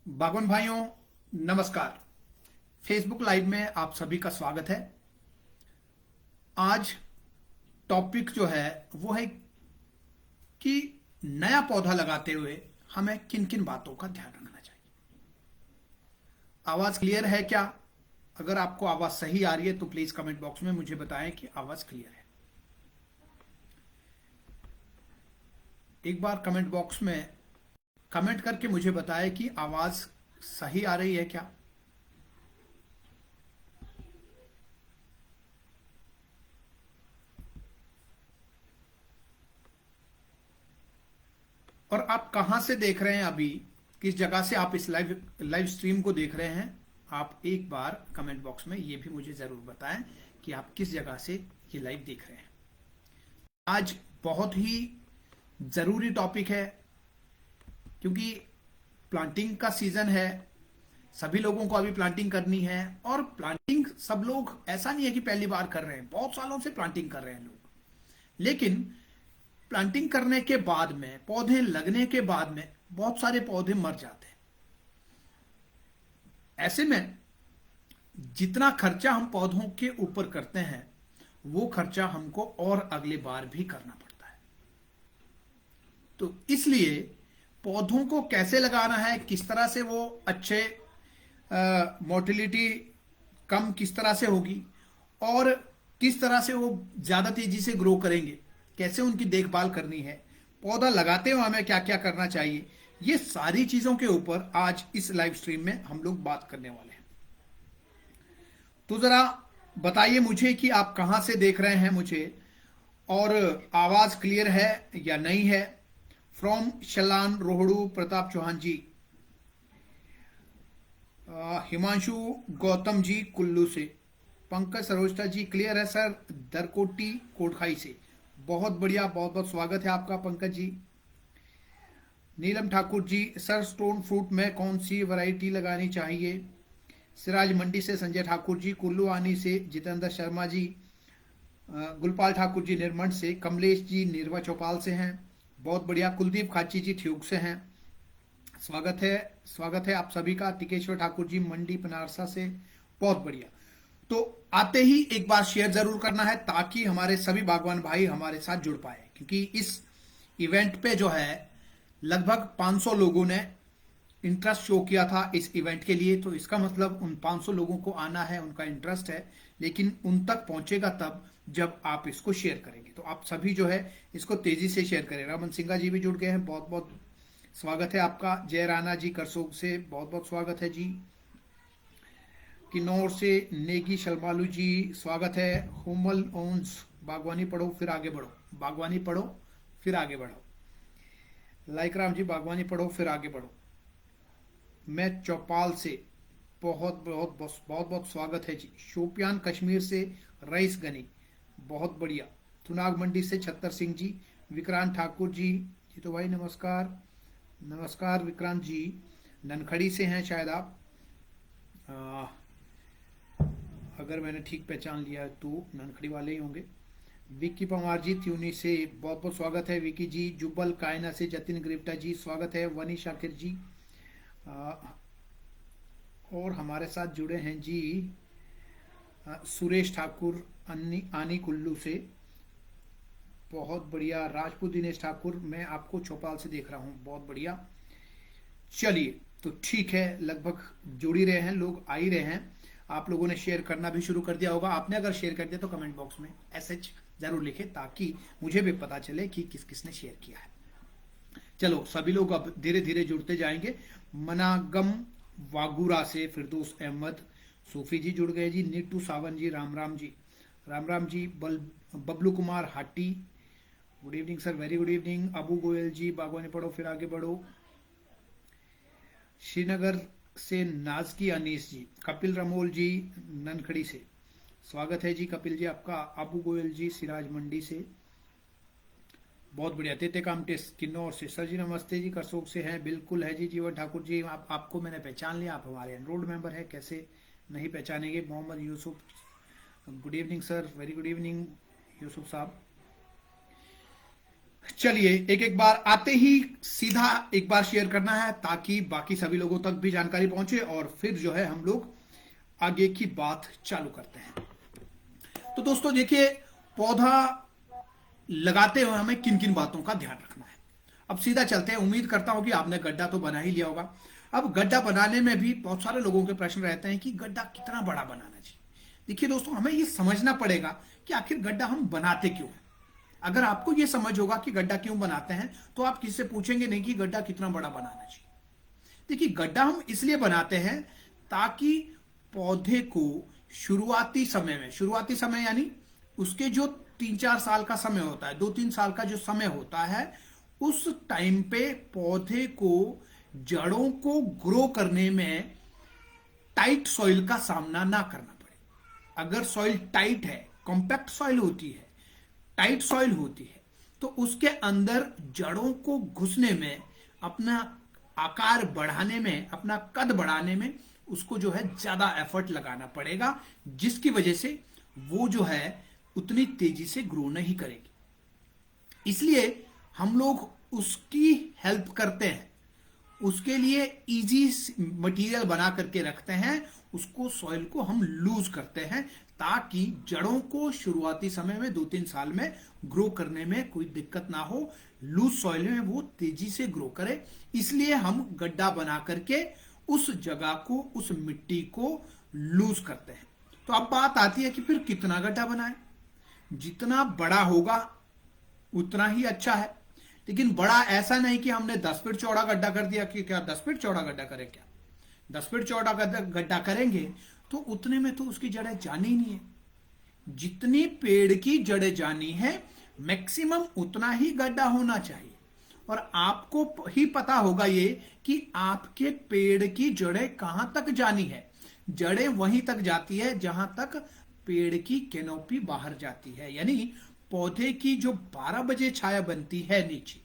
बागवान भाइयों, नमस्कार। फेसबुक लाइव में आप सभी का स्वागत है। आज टॉपिक जो है वो है कि नया पौधा लगाते हुए हमें किन किन बातों का ध्यान रखना चाहिए। आवाज क्लियर है क्या? अगर आपको आवाज सही आ रही है तो प्लीज कमेंट बॉक्स में मुझे बताएं कि आवाज क्लियर है। एक बार कमेंट बॉक्स में कमेंट करके मुझे बताएं कि आवाज सही आ रही है क्या। और आप कहां से देख रहे हैं, अभी किस जगह से आप इस लाइव लाइव स्ट्रीम को देख रहे हैं। आप एक बार कमेंट बॉक्स में ये भी मुझे जरूर बताएं कि आप किस जगह से ये लाइव देख रहे हैं। आज बहुत ही जरूरी टॉपिक है क्योंकि प्लांटिंग का सीजन है। सभी लोगों को अभी प्लांटिंग करनी है और प्लांटिंग सब लोग, ऐसा नहीं है कि पहली बार कर रहे हैं, बहुत सालों से प्लांटिंग कर रहे हैं लोग। लेकिन प्लांटिंग करने के बाद में, पौधे लगने के बाद में बहुत सारे पौधे मर जाते हैं। ऐसे में जितना खर्चा हम पौधों के ऊपर करते हैं वो खर्चा हमको और अगले बार भी करना पड़ता है। तो इसलिए पौधों को कैसे लगाना है, किस तरह से वो अच्छे मोटिलिटी कम किस तरह से होगी और किस तरह से वो ज्यादा तेजी से ग्रो करेंगे, कैसे उनकी देखभाल करनी है, पौधा लगाते हुए हमें क्या क्या करना चाहिए, ये सारी चीजों के ऊपर आज इस लाइव स्ट्रीम में हम लोग बात करने वाले हैं। तो जरा बताइए मुझे कि आप कहां से देख रहे हैं मुझे, और आवाज क्लियर है या नहीं है। फ्रॉम शलान रोहड़ू प्रताप चौहान जी, हिमांशु गौतम जी कुल्लू से, पंकज सरोजता जी क्लियर है सर दरकोटी कोटखाई से। बहुत बढ़िया, बहुत बहुत स्वागत है आपका पंकज जी। नीलम Thakur ji, sir stone fruit में कौन सी वैरायटी लगानी चाहिए। सिराज मंडी से संजय ठाकुर जी, कुल्लू आनी से जितेंद्र शर्मा जी, गुलपाल ठाकुर जी निर्मंड से, कमलेश जी निर्वा चौपाल से हैं, बहुत बढ़िया। कुलदीप खाची जी ठियोग से हैं, स्वागत है, स्वागत है आप सभी का। टिकेश्वर ठाकुर जी मंडी बनारसा से, बहुत बढ़िया। तो आते ही एक बार शेयर जरूर करना है ताकि हमारे सभी बागवान भाई हमारे साथ जुड़ पाए, क्योंकि इस इवेंट पे जो है लगभग 500 लोगों ने इंटरेस्ट शो किया था इस इवेंट के लिए। तो इसका मतलब उन 500 लोगों को आना है, उनका इंटरेस्ट है, लेकिन उन तक पहुंचेगा तब जब आप इसको शेयर करेंगे। तो आप सभी जो है इसको तेजी से शेयर करें। रमन सिंघा जी भी जुड़ गए हैं, बहुत बहुत स्वागत है आपका। जय राणा जी करसोग से, बहुत बहुत स्वागत है जी। किन्नौर से नेगी शलमालू जी, स्वागत है। हुमल ओन्स, बागवानी पढ़ो फिर आगे बढ़ो, बागवानी पढ़ो फिर आगे बढ़ो। लाइक राम जी, बागवानी पढ़ो फिर आगे बढ़ो। मैं चौपाल से, बहुत बहुत बहुत बहुत बहुत स्वागत है जी। शोपियान कश्मीर से रईस गनी, बहुत बढ़िया। थुनाग मंडी से छत्तर सिंह जी, विक्रांत ठाकुर जी, जीतो भाई नमस्कार, नमस्कार विक्रांत जी। ननखड़ी से हैं शायद आप, अगर मैंने ठीक पहचान लिया तो ननखड़ी वाले ही होंगे। विक्की पवार जी त्यूनी से, बहुत बहुत स्वागत है विक्की जी। जुब्बल कायना से जतिन ग्रिप्टा जी, स्वागत है। वनी शाकिर जी, और हमारे साथ जुड़े हैं जी सुरेश ठाकुर आनी कुल्लू से, बहुत बढ़िया। राजपूत दिनेश ठाकुर, मैं आपको चौपाल से देख रहा हूँ, बहुत बढ़िया। चलिए तो ठीक है, लगभग जुड़ ही रहे हैं लोग, आ ही रहे हैं। आप लोगों ने शेयर करना भी शुरू कर दिया होगा। आपने अगर शेयर कर दिया तो कमेंट बॉक्स में एसएच जरूर लिखें ताकि मुझे भी पता चले कि किस किसने शेयर किया है। चलो सभी लोग अब धीरे धीरे जुड़ते जाएंगे। मनागम वागुरा से फिरदौस अहमद, सूफी जी जुड़ गए जी। Neetu Sawan ji, Ram Ram ji, Ram Ram ji. Bablu Kumar Hati, good evening sir, very good evening. Abu Goyal ji, बागवानी पढ़ो फिर आगे बढ़ो। श्रीनगर से नाजकी अनीस जी, कपिल रमोल जी ननखड़ी से, स्वागत है जी कपिल जी आपका। अबू गोयल जी सिराज मंडी से, बहुत बढ़िया। तेते कामटे किन्नौर से, सर जी नमस्ते जी, करसोग से हैं, बिल्कुल है जी। जीवन ठाकुर जी, आपको मैंने पहचान लिया, आप हमारे एनरोल्ड मेंबर है, कैसे नहीं पहचानेंगे। Mohammad Yusuf, good evening sir, very good evening Yusuf साहब। चलिए एक एक बार आते ही सीधा एक बार शेयर करना है ताकि बाकी सभी लोगों तक भी जानकारी पहुंचे और फिर जो है हम लोग आगे की बात चालू करते हैं। तो दोस्तों देखिए, पौधा लगाते हुए हमें किन किन बातों का ध्यान रखना है। अब सीधा चलते हैं। उम्मीद करता हूं कि आपने गड्ढा तो बना ही लिया होगा। अब गड्ढा बनाने में भी बहुत सारे लोगों के प्रश्न रहते हैं कि गड्ढा कितना बड़ा बनाना चाहिए। देखिए दोस्तों, हमें ये समझना पड़ेगा कि आखिर गड्ढा हम बनाते क्यों हैं। अगर आपको ये समझ होगा कि गड्ढा क्यों बनाते हैं तो आप किससे पूछेंगे नहीं कि गड्ढा कितना बड़ा बनाना चाहिए। देखिए, गड्ढा हम इसलिए बनाते हैं ताकि पौधे को शुरुआती समय यानी उसके जो 3-4 साल का समय होता है, 2-3 साल का जो समय होता है, उस टाइम पे पौधे को जड़ों को ग्रो करने में टाइट सॉइल का सामना ना करना पड़े। अगर सॉइल टाइट है, कॉम्पैक्ट सॉइल होती है, टाइट सॉइल होती है, तो उसके अंदर जड़ों को घुसने में, अपना आकार बढ़ाने में, अपना कद बढ़ाने में उसको जो है ज्यादा एफर्ट लगाना पड़ेगा, जिसकी वजह से वो जो है उतनी तेजी से ग्रो नहीं करेगी। इसलिए हम लोग उसकी हेल्प करते हैं, उसके लिए इजी मटेरियल बना करके रखते हैं, उसको सॉइल को हम लूज करते हैं ताकि जड़ों को शुरुआती समय में 2-3 साल में ग्रो करने में कोई दिक्कत ना हो, लूज सॉइल में वो तेजी से ग्रो करे। इसलिए हम गड्ढा बना करके उस जगह को, उस मिट्टी को लूज करते हैं। तो अब बात आती है कि फिर कितना गड्ढा बनाएं। जितना बड़ा होगा उतना ही अच्छा है, लेकिन बड़ा ऐसा नहीं कि हमने 10 फीट चौड़ा गड्ढा कर दिया कि क्या 10 फीट चौड़ा गड्ढा करें। क्या 10 फीट चौड़ा गड्ढा करेंगे तो उतने में तो उसकी जड़ें जानी ही नहीं है। जितनी पेड़ की जड़ें जानी है, मैक्सिमम उतना ही गड्ढा होना चाहिए। और आपको ही पता होगा ये कि आपके पेड़ की जड़ें कहां तक जानी है। जड़ें वहीं तक जाती है जहां तक पेड़ की कैनोपी बाहर जाती है, यानी पौधे की जो 12 बजे छाया बनती है नीचे,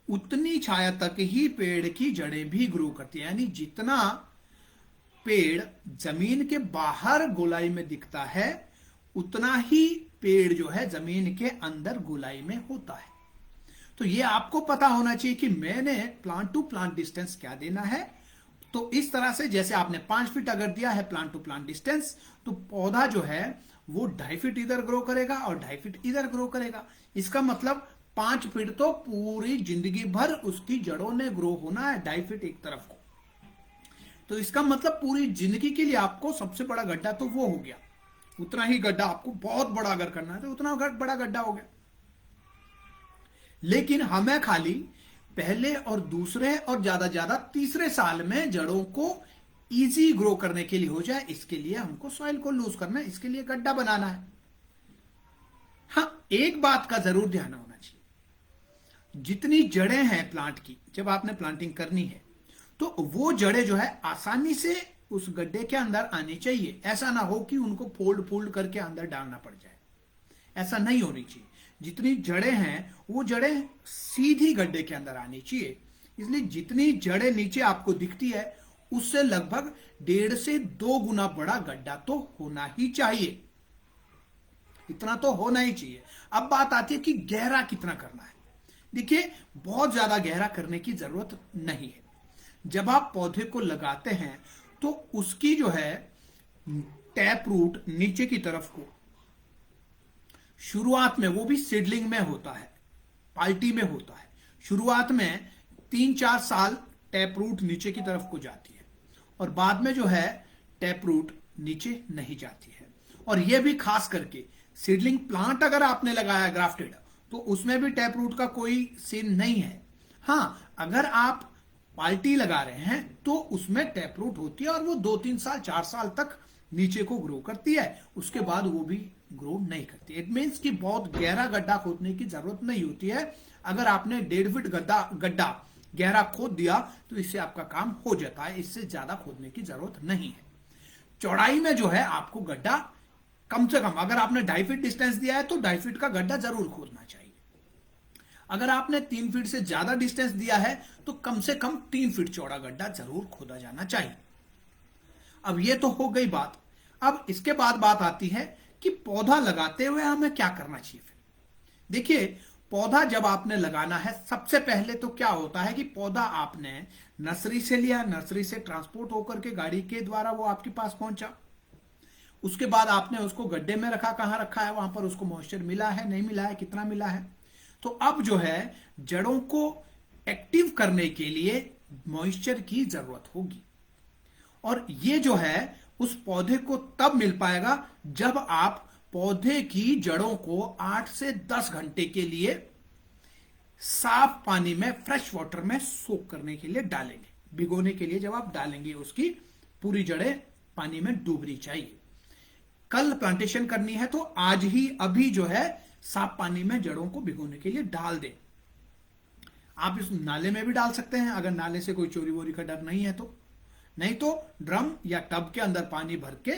उतनी छाया तक ही पेड़ की जड़ें भी ग्रो करती है। यानी जितना पेड़ जमीन के बाहर गोलाई में दिखता है, उतना ही पेड़ जो है जमीन के अंदर गोलाई में होता है। तो ये आपको पता होना चाहिए कि मैंने प्लांट टू प्लांट डिस्टेंस क्या देना है। तो इस तरह से जैसे आपने 5 फीट अगर दिया है प्लांट टू प्लांट डिस्टेंस, तो पौधा जो है वो 2.5 फीट इधर ग्रो करेगा और 2.5 फीट इधर ग्रो करेगा। इसका मतलब 5 फीट तो पूरी जिंदगी भर उसकी जड़ों ने ग्रो होना है, 2.5 फीट एक तरफ को। तो इसका मतलब पूरी जिंदगी के लिए आपको सबसे बड़ा गड्ढा तो वो हो गया। उतना ही गड्ढा आपको बहुत बड़ा अगर करना है तो उतना बड़ा गड्ढा हो गया। लेकिन हमें खाली पहले और दूसरे और ज्यादा तीसरे साल में जड़ों को इजी ग्रो करने के लिए हो जाए, इसके लिए हमको सॉइल को लूज करना है, इसके लिए गड्ढा बनाना है। हाँ, एक बात का जरूर ध्यान होना चाहिए, जितनी जड़ें हैं प्लांट की, जब आपने प्लांटिंग करनी है तो वो जड़ें जो है आसानी से उस गड्ढे के अंदर आनी चाहिए। ऐसा ना हो कि उनको फोल्ड करके अंदर डालना पड़ जाए, ऐसा नहीं होनी चाहिए। जितनी जड़ें हैं वो जड़ें सीधी गड्ढे के अंदर आनी चाहिए। इसलिए जितनी जड़ें नीचे आपको दिखती है उससे लगभग 1.5 से 2 गुना बड़ा गड्ढा तो होना ही चाहिए, इतना तो होना ही चाहिए। अब बात आती है कि गहरा कितना करना है। देखिए, बहुत ज्यादा गहरा करने की जरूरत नहीं है। जब आप पौधे को लगाते हैं तो उसकी जो है टैप रूट नीचे की तरफ को शुरुआत में, वो भी सीडलिंग में होता है, पाल्टी में होता है, शुरुआत में 3-4 साल टैप रूट नीचे की तरफ को जाती है और बाद में जो है टैप रूट नीचे नहीं जाती है। और यह भी खास करके सीडलिंग प्लांट अगर आपने लगाया ग्राफ्टेड, तो उसमें भी टैप रूट का कोई सीन नहीं है। हाँ, अगर आप पाल्टी लगा रहे हैं तो उसमें टैप रूट होती है और वो 2-3 साल 4 साल तक नीचे को ग्रो करती है, उसके बाद वो भी ग्रो नहीं करती। इट मीन्स कि बहुत गहरा गड्ढा खोदने की जरूरत नहीं होती है। अगर आपने 1.5 फीट गड्ढा गहरा खोद दिया तो इससे आपका काम हो जाता है, इससे ज्यादा खोदने की जरूरत नहीं है। चौड़ाई में जो है आपको गड्ढा कम से कम, अगर आपने 2.5 फीट डिस्टेंस दिया है तो 2.5 फीट का गड्ढा जरूर खोदना चाहिए। अगर आपने 3 फीट से ज्यादा डिस्टेंस दिया है तो कम से कम 3 फीट चौड़ा गड्ढा जरूर खोदा जाना चाहिए। अब ये तो हो गई बात। अब इसके बाद बात आती है कि पौधा लगाते हुए हमें क्या करना चाहिए। फिर देखिए, पौधा जब आपने लगाना है, सबसे पहले तो क्या होता है कि पौधा आपने नर्सरी से लिया, नर्सरी से ट्रांसपोर्ट होकर के गाड़ी के द्वारा वो आपके पास पहुंचा। उसके बाद आपने उसको गड्ढे में रखा, कहां रखा है, वहां पर उसको मॉइस्चर मिला है, नहीं मिला है, कितना मिला है। तो अब जो है जड़ों को एक्टिव करने के लिए मॉइस्चर की जरूरत होगी, और ये जो है उस पौधे को तब मिल पाएगा जब आप पौधे की जड़ों को 8 से 10 घंटे के लिए साफ पानी में, फ्रेश वाटर में सोक करने के लिए डालेंगे। भिगोने के लिए जब आप डालेंगे, उसकी पूरी जड़ें पानी में डूबनी चाहिए। कल प्लांटेशन करनी है तो आज ही, अभी जो है साफ पानी में जड़ों को भिगोने के लिए डाल दें। आप इस नाले में भी डाल सकते हैं, अगर नाले से कोई चोरी वोरी का डर नहीं है तो। नहीं तो ड्रम या टब के अंदर पानी भर के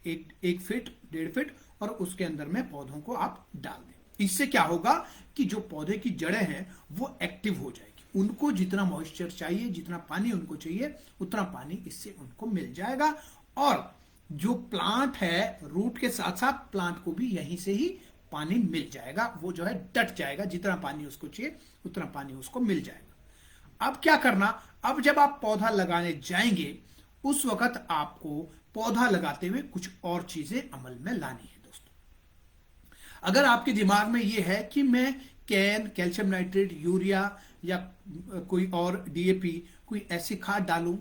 1 फीट 1.5 फीट और उसके अंदर में पौधों को आप डाल दें। इससे क्या होगा कि जो पौधे की जड़ें हैं वो एक्टिव हो जाएगी, उनको जितना मॉइस्चर चाहिए, जितना पानी उनको चाहिए, उतना पानी इससे उनको मिल जाएगा। और जो प्लांट है, रूट के साथ साथ प्लांट को भी यहीं से ही पानी मिल जाएगा, वो जो है डट जाएगा, जितना पानी उसको चाहिए उतना पानी उसको मिल जाएगा। अब क्या करना, अब जब आप पौधा लगाने जाएंगे उस वक्त आपको पौधा लगाते हुए कुछ और चीजें अमल में लानी है दोस्तों। अगर आपके दिमाग में यह है कि मैं कैल्शियम नाइट्रेट, यूरिया या कोई और डीएपी, कोई ऐसी खाद डालूं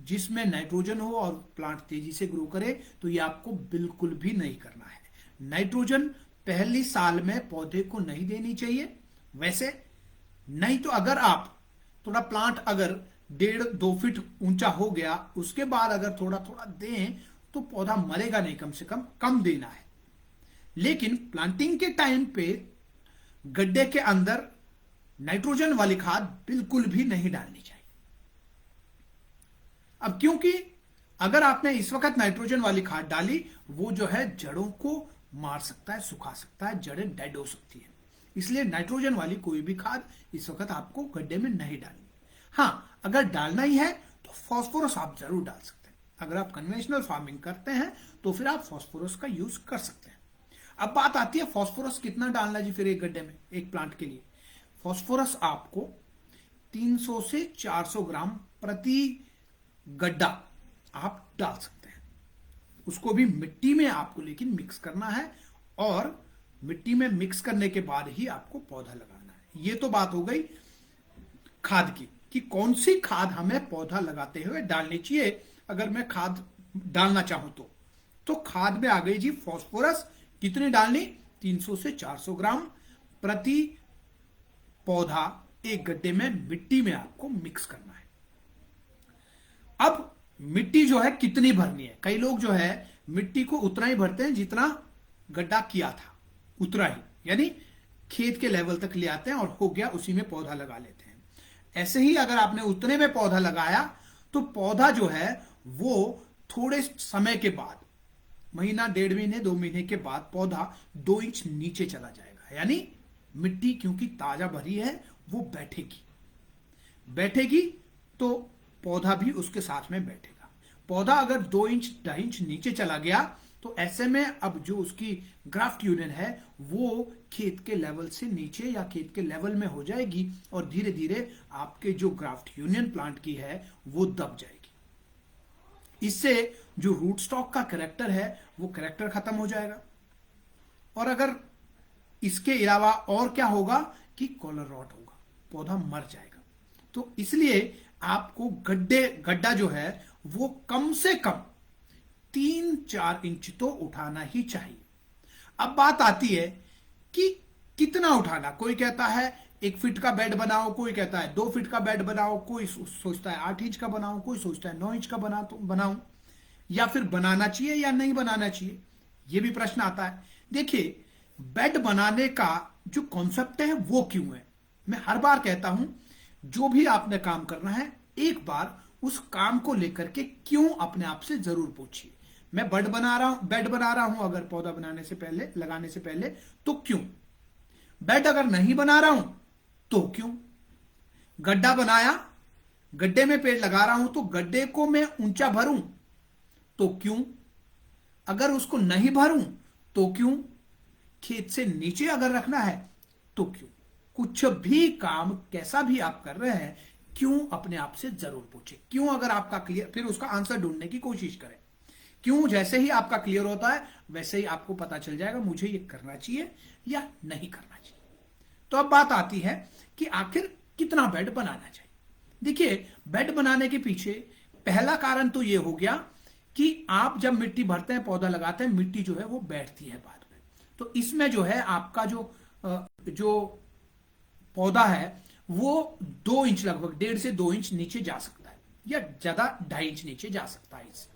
जिसमें नाइट्रोजन हो और प्लांट तेजी से ग्रो करे, तो ये आपको बिल्कुल भी नहीं करना है। नाइट्रोजन पहली साल में पौधे को नहीं देनी चाहिए वैसे। नहीं तो अगर आप थोड़ा प्लांट अगर 1.5-2 फीट ऊंचा हो गया, उसके बाद अगर थोड़ा थोड़ा दें तो पौधा मरेगा नहीं, कम से कम देना है। लेकिन प्लांटिंग के टाइम पे गड्ढे के अंदर नाइट्रोजन वाली खाद बिल्कुल भी नहीं डालनी चाहिए। अब क्योंकि अगर आपने इस वक्त नाइट्रोजन वाली खाद डाली, वो जो है जड़ों को मार सकता है, सुखा सकता है, जड़ें डेड हो सकती है। इसलिए नाइट्रोजन वाली कोई भी खाद इस वक्त आपको गड्ढे में नहीं डालनी। हां, अगर डालना ही है तो फास्फोरस आप जरूर डाल सकते हैं। अगर आप कन्वेंशनल फार्मिंग करते हैं तो फिर आप फास्फोरस का यूज कर सकते हैं। अब बात आती है फास्फोरस कितना डालना जी फिर एक गड्ढे में, एक प्लांट के लिए। फास्फोरस आपको 300 से 400 ग्राम प्रति गड्ढा आप डाल सकते हैं। उसको भी मिट्टी में आपको लेकिन मिक्स करना है, और मिट्टी में मिक्स करने के बाद ही आपको पौधा लगाना है। ये तो बात हो गई खाद की कि कौन सी खाद हमें पौधा लगाते हुए डालनी चाहिए। अगर मैं खाद डालना चाहूं तो खाद में आ गई जी फास्फोरस। कितनी डालनी, 300 से 400 ग्राम प्रति पौधा एक गड्ढे में मिट्टी में आपको मिक्स करना है। अब मिट्टी जो है कितनी भरनी है, कई लोग जो है मिट्टी को उतना ही भरते हैं जितना गड्ढा किया था, उतना ही, यानी खेत के लेवल तक ले आते हैं और हो गया, उसी में पौधा लगा लेते हैं। ऐसे ही अगर आपने उतने में पौधा लगाया तो पौधा जो है वो थोड़े समय के बाद, महीना, 1.5 महीने, 2 महीने के बाद पौधा 2 इंच नीचे चला जाएगा। यानी मिट्टी क्योंकि ताजा भरी है वो बैठेगी तो पौधा भी उसके साथ में बैठेगा। पौधा अगर 2 इंच 2.5 इंच नीचे चला गया तो ऐसे में अब जो उसकी ग्राफ्ट यूनियन है वो खेत के लेवल से नीचे या खेत के लेवल में हो जाएगी, और धीरे धीरे आपके जो ग्राफ्ट यूनियन प्लांट की है वो दब जाएगी। इससे जो रूट स्टॉक का कैरेक्टर है वो कैरेक्टर खत्म हो जाएगा। और अगर इसके अलावा और क्या होगा कि कॉलर रॉट होगा, पौधा मर जाएगा। तो इसलिए आपको गड्ढा जो है वो कम से कम 3-4 इंच तो उठाना ही चाहिए। अब बात आती है कि कितना उठाना। कोई कहता है 1 फीट का बेड बनाओ, कोई कहता है 2 फीट का बेड बनाओ, कोई सोचता है 8 इंच का बनाओ, कोई सोचता है 9 इंच का बनाऊं, या फिर बनाना चाहिए या नहीं बनाना चाहिए, यह भी प्रश्न आता है। देखिए, बेड बनाने का जो कॉन्सेप्ट है वो क्यों है, मैं हर बार कहता हूं जो भी आपने काम करना है एक बार उस काम को लेकर के क्यों अपने आप से जरूर पूछिए। मैं बेड बना रहा हूं अगर पौधा बनाने से पहले, लगाने से पहले, तो क्यों? बेड अगर नहीं बना रहा हूं तो क्यों? गड्ढा बनाया, गड्ढे में पेड़ लगा रहा हूं तो गड्ढे को मैं ऊंचा भरूं तो क्यों? अगर उसको नहीं भरूं तो क्यों? खेत से नीचे अगर रखना है तो क्यों? कुछ भी काम कैसा भी आप कर रहे हैं, क्यों अपने आप से जरूर पूछे क्यों। अगर आपका क्लियर, फिर उसका आंसर ढूंढने की कोशिश करें। क्यों जैसे ही आपका क्लियर होता है वैसे ही आपको पता चल जाएगा मुझे ये करना चाहिए या नहीं करना चाहिए। तो अब बात आती है कि आखिर कितना बेड बनाना चाहिए। देखिए, बेड बनाने के पीछे पहला कारण तो ये हो गया कि आप जब मिट्टी भरते हैं, पौधा लगाते हैं, मिट्टी जो है वो बैठती है बाद में। तो इसमें जो है आपका जो पौधा है वो 2 इंच, लगभग 1.5 से 2 इंच नीचे जा सकता है, या ज्यादा 2.5 इंच नीचे जा सकता है इससे।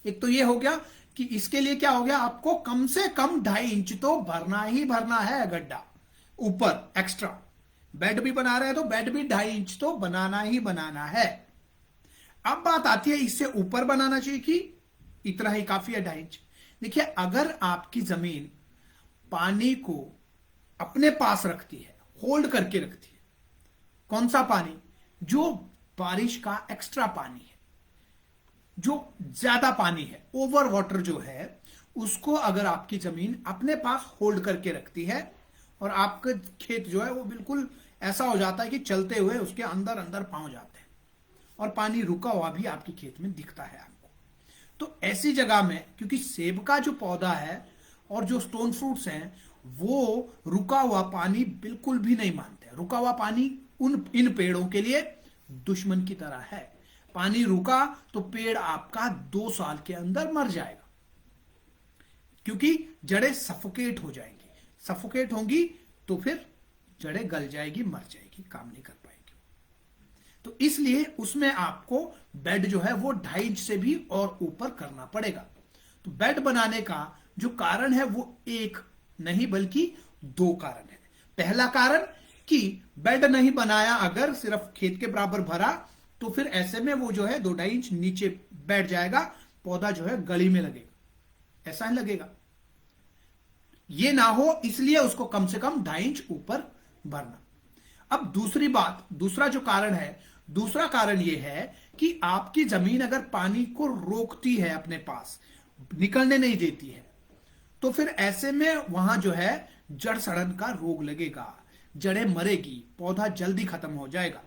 एक तो ये हो गया कि इसके लिए क्या हो गया, आपको कम से कम 2.5 इंच तो भरना ही भरना है गड्ढा ऊपर एक्स्ट्रा। बेड भी बना रहे हैं तो बेड भी 2.5 इंच तो बनाना ही बनाना है। अब बात आती है इससे ऊपर बनाना चाहिए कि इतना ही काफी है 2.5 इंच। देखिए, अगर आपकी जमीन पानी को अपने पास रखती है, होल्ड करके रखती है, कौन सा पानी? जो बारिश का एक्स्ट्रा पानी है, जो ज्यादा पानी है, ओवर वाटर जो है, उसको अगर आपकी जमीन अपने पास होल्ड करके रखती है और आपका खेत जो है वो बिल्कुल ऐसा हो जाता है कि चलते हुए उसके अंदर अंदर पांव जाते हैं और पानी रुका हुआ भी आपके खेत में दिखता है आपको। तो ऐसी जगह में, क्योंकि सेब का जो पौधा है और जो स्टोन फ्रूट्स हैं वो रुका हुआ पानी बिल्कुल भी नहीं मानते। रुका हुआ पानी इन पेड़ों के लिए दुश्मन की तरह है। पानी रुका तो पेड़ आपका 2 साल के अंदर मर जाएगा, क्योंकि जड़ें सफोकेट हो जाएंगी। सफोकेट होंगी तो फिर जड़ें गल जाएगी, मर जाएगी, काम नहीं कर पाएगी। तो इसलिए उसमें आपको बेड जो है वो 2.5 इंच से भी और ऊपर करना पड़ेगा। तो बेड बनाने का जो कारण है वो एक नहीं बल्कि 2 कारण है। पहला कारण कि बेड नहीं बनाया, अगर सिर्फ खेत के बराबर भरा, तो फिर ऐसे में वो जो है 2-2.5 इंच नीचे बैठ जाएगा, पौधा जो है गली में लगेगा, ऐसा ही लगेगा। ये ना हो इसलिए उसको कम से कम 2.5 इंच ऊपर भरना। अब दूसरी बात, दूसरा जो कारण है, दूसरा कारण यह है कि आपकी जमीन अगर पानी को रोकती है, अपने पास निकलने नहीं देती है, तो फिर ऐसे में वहां जो है जड़ सड़न का रोग लगेगा, जड़ें मरेगी, पौधा जल्दी खत्म हो जाएगा।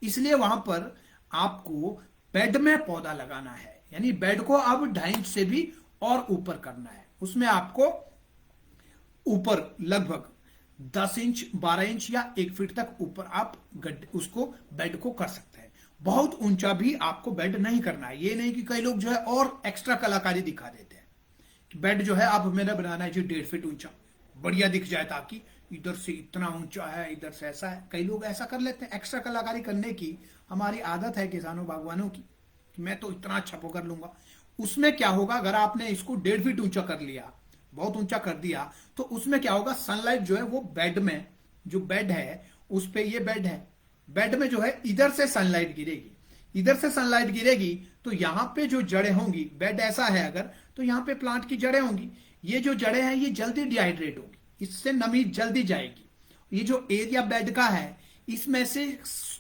इसलिए वहां पर आपको बेड में पौधा लगाना है, यानी बेड को अब 2.5 इंच से भी और ऊपर करना है। उसमें आपको ऊपर लगभग 10 इंच, 12 इंच या 1 फीट तक ऊपर आप उसको बेड को कर सकते हैं। बहुत ऊंचा भी आपको बेड नहीं करना है। ये नहीं कि कई लोग जो है और एक्स्ट्रा कलाकारी दिखा देते हैं कि बेड जो है अब मेरा बनाना है जी 1.5 फीट ऊंचा, बढ़िया दिख जाए, ताकि इधर से इतना ऊंचा है, इधर से ऐसा है। कई लोग ऐसा कर लेते हैं। एक्स्ट्रा कलाकारी करने की हमारी आदत है किसानों बागवानों की, कि मैं तो इतना अच्छा कर लूंगा। उसमें क्या होगा, अगर आपने इसको 1.5 फीट ऊंचा कर लिया, बहुत ऊंचा कर दिया, तो उसमें क्या होगा, सनलाइट जो है वो बेड में, जो बेड है उस पे, ये बेड है, बेड में जो है इधर से सनलाइट गिरेगी, इधर से सनलाइट गिरेगी तो यहां पे जो जड़ें होंगी, बेड ऐसा है अगर, तो यहां पे प्लांट की जड़ें होंगी। ये जो जड़ें हैं ये जल्दी डिहाइड्रेट होगी, इससे नमी जल्दी जाएगी। ये जो एरिया बेड का है इसमें से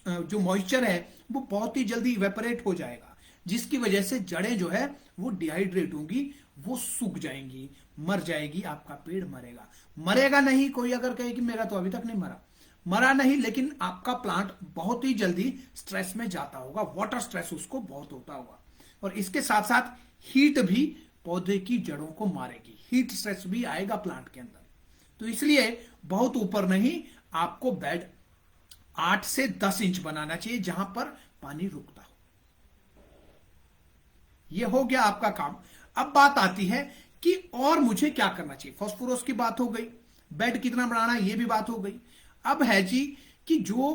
जो मॉइस्चर है वो बहुत ही जल्दी इवेपोरेट हो जाएगा, जिसकी वजह से जड़ें जो है वो डिहाइड्रेट होंगी, वो सूख जाएंगी, मर जाएगी, आपका पेड़ मरेगा। मरेगा नहीं, कोई अगर कहे कि मेरा तो अभी तक नहीं मरा, मरा नहीं, लेकिन आपका प्लांट बहुत ही जल्दी स्ट्रेस में जाता होगा, वाटर स्ट्रेस उसको बहुत होता होगा। और इसके साथ साथ हीट भी पौधे की जड़ों को मारेगी, हीट स्ट्रेस भी आएगा प्लांट के अंदर। तो इसलिए बहुत ऊपर नहीं, आपको बेड 8 से 10 इंच बनाना चाहिए जहां पर पानी रुकता हो। यह हो गया आपका काम। अब बात आती है कि और मुझे क्या करना चाहिए। फास्फोरस की बात हो गई, बेड कितना बनाना ये भी बात हो गई। अब है जी कि जो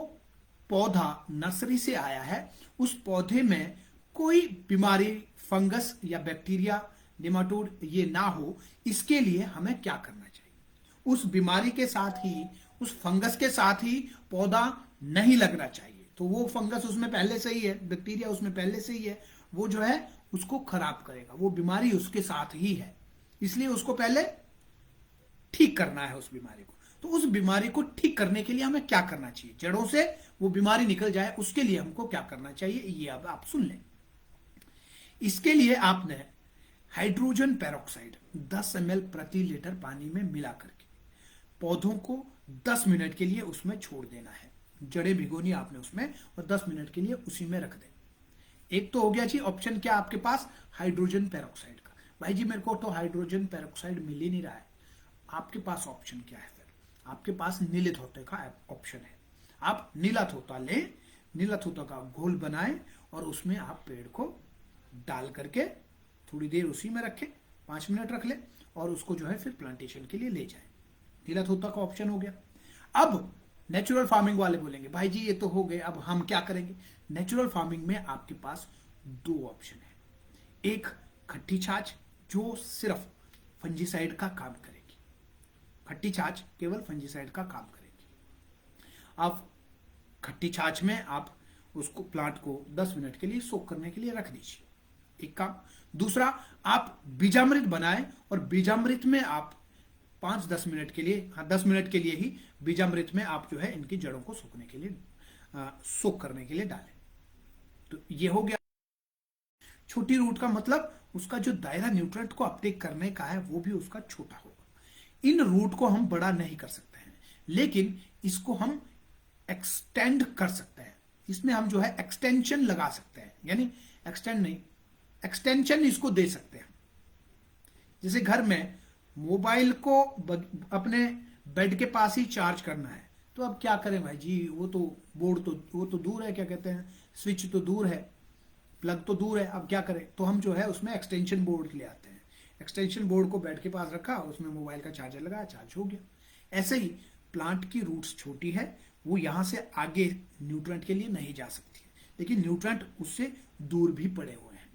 पौधा नर्सरी से आया है उस पौधे में कोई बीमारी, फंगस या बैक्टीरिया, नेमाटोड ये ना हो, इसके लिए हमें क्या करना चाहिए। उस बीमारी के साथ ही, उस फंगस के साथ ही पौधा नहीं लगना चाहिए। तो वो फंगस उसमें पहले से ही है, बैक्टीरिया उसमें पहले से ही है, वो जो है उसको खराब करेगा, वो बीमारी उसके साथ ही है, इसलिए उसको पहले ठीक करना है उस बीमारी को। तो उस बीमारी को ठीक करने के लिए हमें क्या करना चाहिए, जड़ों से वो बीमारी निकल जाए, उसके लिए हमको क्या करना चाहिए, ये अब आप सुन लें। इसके लिए आपने हाइड्रोजन पेरोक्साइड 10 ml प्रति लीटर पानी में मिला करके पौधों को 10 मिनट के लिए उसमें छोड़ देना है। जड़ें भिगोनी आपने उसमें और 10 मिनट के लिए उसी में रख दें। एक तो हो गया जी ऑप्शन क्या आपके पास, हाइड्रोजन पेरोक्साइड का। भाई जी मेरे को तो हाइड्रोजन पेरोक्साइड मिल ही नहीं रहा है। आपके पास ऑप्शन क्या है फिर, आपके पास नीले थोते का ऑप्शन है। आप नीला थोता लें, नीला थोता का घोल बनाएं और उसमें आप पेड़ को डाल करके थोड़ी देर उसी में रखें, 5 मिनट रख लें और उसको जो है फिर प्लांटेशन के लिए ले जाएं। नीला थोता का ऑप्शन हो गया। अब नेचुरल फार्मिंग वाले बोलेंगे भाई जी ये तो हो गए, अब हम क्या करेंगे। नेचुरल फार्मिंग में आपके पास दो ऑप्शन है। एक खट्टी छाछ जो सिर्फ फंजीसाइड का काम करेगी, खट्टी छाछ केवल फंजीसाइड का काम करेगी। आप खट्टी छाछ में आप उसको प्लांट को 10 मिनट के लिए सोक करने के लिए रख दीजिए, एक काम। दूसरा, आप बीजामृत बनाएं और बीजामृत में आप 5-10 मिनट के लिए, हाँ 10 मिनट के लिए ही बीजामृत में आप जो है इनकी जड़ों को सूखने के लिए सोक करने के लिए डालें। तो ये हो गया। छोटी रूट का मतलब उसका जो दायरा न्यूट्रिएंट को अपटेक करने का है वो भी उसका छोटा होगा। इन रूट को हम बड़ा नहीं कर सकते हैं, लेकिन इसको हम एक्सटेंड कर सकते हैं। इसमें हम जो है एक्सटेंशन लगा सकते हैं, यानी एक्सटेंड नहीं, एक्सटेंशन इसको दे सकते हैं। जैसे घर में मोबाइल को अपने बेड के पास ही चार्ज करना है, तो अब क्या करें भाई जी, वो तो बोर्ड तो वो तो दूर है, क्या कहते हैं, स्विच तो दूर है, प्लग तो दूर है। अब क्या करें, तो हम जो है उसमें एक्सटेंशन बोर्ड ले आते हैं। एक्सटेंशन बोर्ड को बेड के पास रखा, उसमें मोबाइल का चार्जर लगाया, चार्ज हो गया। ऐसे ही प्लांट की रूट्स छोटी है, वो यहां से आगे न्यूट्रिएंट के लिए नहीं जा सकती, लेकिन न्यूट्रिएंट उससे दूर भी पड़े हुए हैं।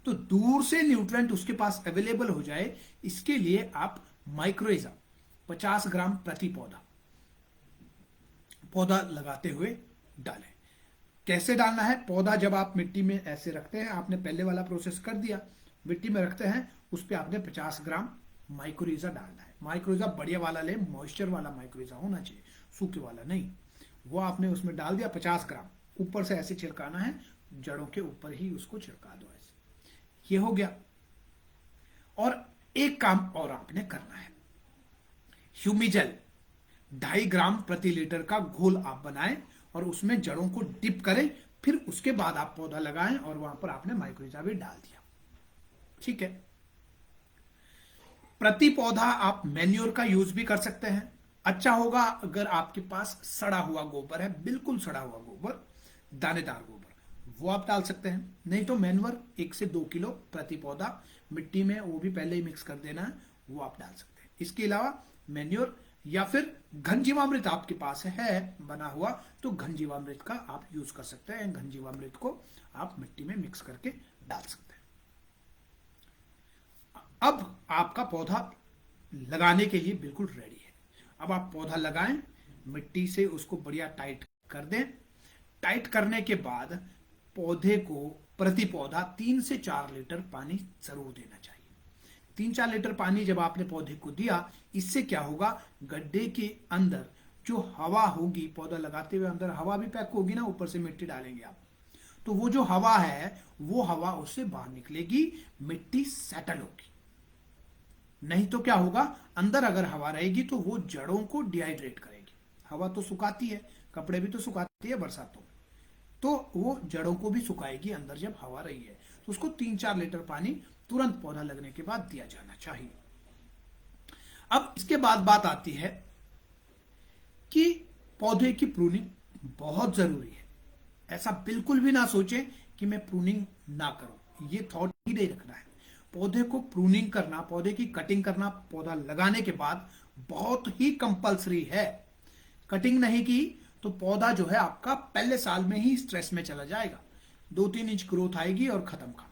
तो दूर से न्यूट्रिएंट उसके पास अवेलेबल हो जाए, इसके लिए आप माइक्रोइजा 50 ग्राम प्रति पौधा लगाते हुए डालें। कैसे डालना है, पौधा जब आप मिट्टी में ऐसे रखते हैं, आपने पहले वाला प्रोसेस कर दिया, मिट्टी में रखते हैं, उस पर आपने 50 ग्राम माइक्रोइजा डालना है। माइक्रोइजा बढ़िया वाला ले, मॉइस्चर वाला माइक्रोइजा होना चाहिए, सूखे वाला नहीं। वो आपने उसमें डाल दिया 50 ग्राम, ऊपर से ऐसे छिड़काना है, जड़ों के ऊपर ही उसको छिड़का दो ऐसे। ये हो गया। और एक काम और आपने करना है, ह्यूमिजल 2.5 ग्राम प्रति लीटर का घोल आप बनाएं और उसमें जड़ों को डिप करें, फिर उसके बाद आप पौधा लगाएं और वहां पर आपने माइक्रोइजा भी डाल दिया, ठीक है। प्रति पौधा आप मैन्योर का यूज भी कर सकते हैं। अच्छा होगा अगर आपके पास सड़ा हुआ गोबर है, बिल्कुल सड़ा हुआ गोबर, दानेदार गोबर, वो आप डाल सकते हैं। नहीं तो मैन्योर 1 से 2 किलो प्रति पौधा मिट्टी में, वो भी पहले ही मिक्स कर देना है, वो आप डाल सकते हैं। इसके अलावा मैन्योर या फिर घन जीवामृत आपके पास है बना हुआ, तो घन जीवामृत का आप यूज कर सकते हैं। घन जीवामृत को आप मिट्टी में मिक्स करके डाल सकते हैं। अब आपका पौधा लगाने के लिए बिल्कुल रेडी है। अब आप पौधा लगाएं, मिट्टी से उसको बढ़िया टाइट कर दें। टाइट करने के बाद पौधे को प्रति पौधा 3 से 4 लीटर पानी जरूर देना चाहिए। 3-4 लीटर पानी जब आपने पौधे को दिया, इससे क्या होगा, गड्ढे के अंदर जो हवा होगी, पौधा लगाते हुए अंदर हवा भी पैक होगी ना, ऊपर से मिट्टी डालेंगे आप, तो वो जो हवा है वो हवा उससे बाहर निकलेगी, मिट्टी सेटल होगी। नहीं तो क्या होगा, अंदर अगर हवा रहेगी तो वो जड़ों को डिहाइड्रेट करेगी। हवा तो सुखाती है, कपड़े भी तो सुखाती है बरसातों में, तो वो जड़ों को भी सुखाएगी अंदर जब हवा रही है। तो उसको 3-4 लीटर पानी तुरंत पौधा लगने के बाद दिया जाना चाहिए। अब इसके बाद बात आती है कि पौधे की प्रूनिंग बहुत जरूरी है। ऐसा बिल्कुल भी ना सोचें कि मैं प्रूनिंग ना करूं, ये थॉट ही नहीं रखना है। पौधे को प्रूनिंग करना, पौधे की कटिंग करना पौधा लगाने के बाद बहुत ही कंपलसरी है। कटिंग नहीं की तो पौधा जो है आपका पहले साल में ही स्ट्रेस में चला जाएगा, 2-3 इंच ग्रोथ आएगी और खत्म काम।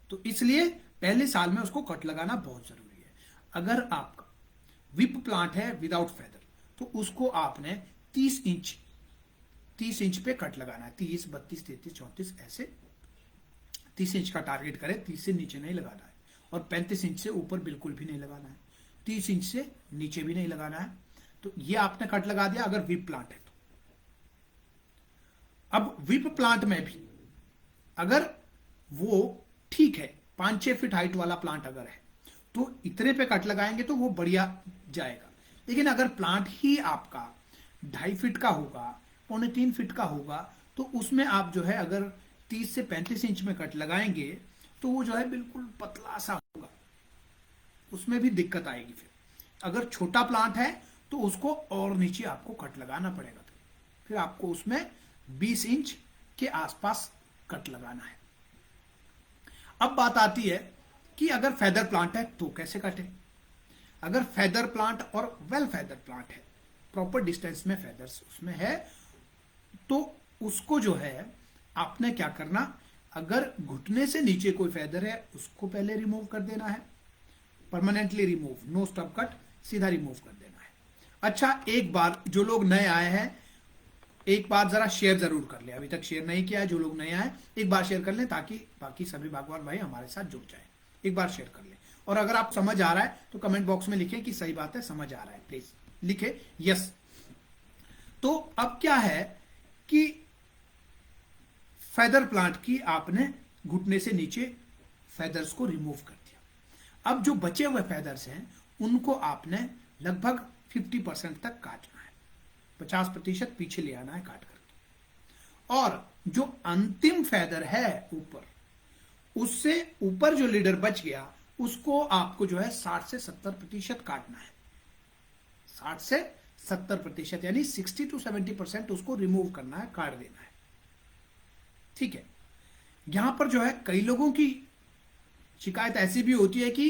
तो इसलिए पहले साल में उसको कट लगाना बहुत जरूरी है। अगर आपका विप प्लांट है विदाउट फेदर, तो उसको आपने 30 इंच पे कट लगाना है। 30, 32, 33, 34 ऐसे 30 इंच का टारगेट करें, 30 से नीचे नहीं लगाना है और 35 इंच से ऊपर बिल्कुल भी नहीं लगाना है, 30 इंच से नीचे भी नहीं लगाना है। तो ये आपने कट लगा दिया अगर विप प्लांट है तो। अब विप प्लांट में भी अगर वो ठीक है, 5-6 फीट हाइट वाला प्लांट अगर है तो इतने पे कट लगाएंगे तो वो बढ़िया जाएगा। लेकिन अगर प्लांट ही आपका 2.5 फीट का होगा, 2.25 फीट का होगा, तो उसमें आप जो है अगर 30 से 35 इंच में कट लगाएंगे तो वो जो है बिल्कुल पतला सा होगा, उसमें भी दिक्कत आएगी। फिर अगर छोटा प्लांट है तो उसको और नीचे आपको कट लगाना पड़ेगा, फिर आपको उसमें 20 इंच के आसपास कट लगाना है। अब बात आती है कि अगर फेदर प्लांट है तो कैसे काटें। अगर फेदर प्लांट और वेल फेदर प्लांट है, प्रॉपर डिस्टेंस में फेदर्स उसमें है, तो उसको जो है आपने क्या करना, अगर घुटने से नीचे कोई फेदर है उसको पहले रिमूव कर देना है, permanently remove, no stop cut, सीधा रिमूव कर देना है। अच्छा, एक बार जो लोग नए आए हैं, एक बार जरा शेयर जरूर कर ले, अभी तक शेयर नहीं किया है जो लोग नए आए, एक बार शेयर कर लें ताकि बाकी सभी बागवान भाई हमारे साथ जुड़ जाए। एक बार शेयर कर लें, और अगर आप समझ आ रहा है तो कमेंट बॉक्स में लिखें कि सही बात है, समझ आ रहा है, प्लीज लिखे यस। तो अब क्या है कि फेदर प्लांट की आपने घुटने से नीचे फेदर्स को रिमूव कर दिया। अब जो बचे हुए फेदर्स हैं उनको आपने लगभग 50% तक काटना है, 50% पीछे ले आना है काट करके। और जो अंतिम फेदर है ऊपर, उससे ऊपर जो लीडर बच गया उसको आपको जो है 60 से 70% काटना है। 60 से 70% यानी 60 to 70% उसको रिमूव करना है, काट देना है। ठीक है, यहां पर जो है कई लोगों की शिकायत ऐसी भी होती है कि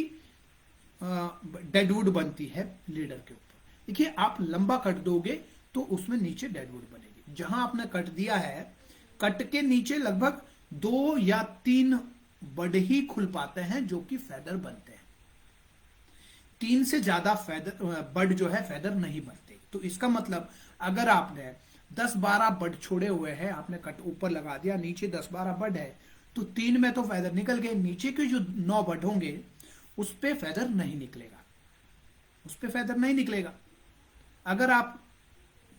डेडवुड बनती है लीडर के ऊपर। देखिए, आप लंबा कट दोगे तो उसमें नीचे डेडवुड बनेगी। जहां आपने कट दिया है, कट के नीचे लगभग 2 या 3 बड ही खुल पाते हैं जो कि फेदर बनते हैं। 3 से ज्यादा फेदर बड जो है फेदर नहीं बनते। तो इसका मतलब अगर आपने 10-12 बड छोड़े हुए हैं, आपने कट ऊपर लगा दिया, नीचे 10-12 बड है, तो 3 में तो फेदर निकल गए, नीचे के जो 9 बड होंगे उस पे फेदर नहीं निकलेगा, उस पे फेदर नहीं निकलेगा। अगर आप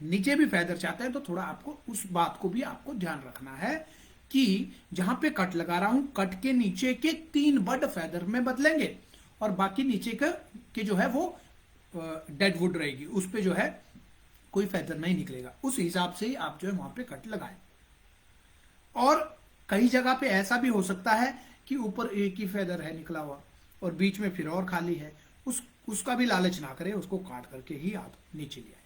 नीचे भी फेदर चाहते हैं तो थोड़ा आपको उस बात को भी आपको ध्यान रखना है कि जहां पे कट लगा रहा हूं, कट के नीचे के 3 बड फेदर में बदलेंगे और बाकी नीचे के जो है वो डेडवुड रहेगी, उस पे जो है कोई फेदर नहीं निकलेगा। उस हिसाब से ही आप जो है वहां पे कट लगाएं। और कई जगह पे ऐसा भी हो सकता है कि ऊपर एक ही फेदर है निकला हुआ और बीच में फिर और खाली है, उसका भी लालच ना करें, उसको काट करके ही आप नीचे ले आए।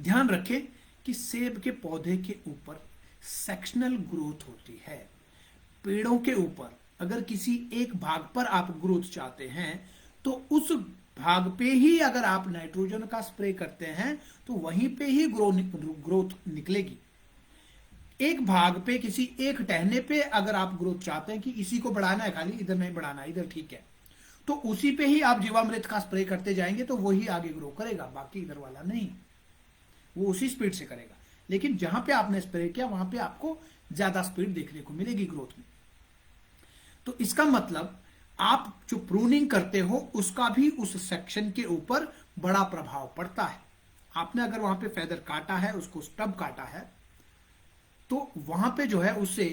ध्यान रखें कि सेब के पौधे के ऊपर सेक्शनल ग्रोथ होती है। पेड़ों के ऊपर अगर किसी एक भाग पर आप ग्रोथ चाहते हैं तो उस भाग पे ही अगर आप नाइट्रोजन का स्प्रे करते हैं तो वहीं पे ही ग्रोथ निकलेगी। एक भाग पे, किसी एक टहने पे अगर आप ग्रोथ चाहते हैं कि इसी को बढ़ाना है, खाली इधर नहीं बढ़ाना, इधर ठीक है, तो उसी पे ही आप जीवामृत का स्प्रे करते जाएंगे तो वही आगे ग्रो करेगा, बाकी इधर वाला नहीं, वो उसी स्पीड से करेगा। लेकिन जहां पे आपने स्प्रे किया वहां पे आपको ज्यादा स्पीड देखने को मिलेगी ग्रोथ में। तो इसका मतलब आप जो प्रूनिंग करते हो उसका भी उस सेक्शन के ऊपर बड़ा प्रभाव पड़ता है। आपने अगर वहां पे फेदर काटा है, उसको स्टब काटा है, तो वहां पे जो है उससे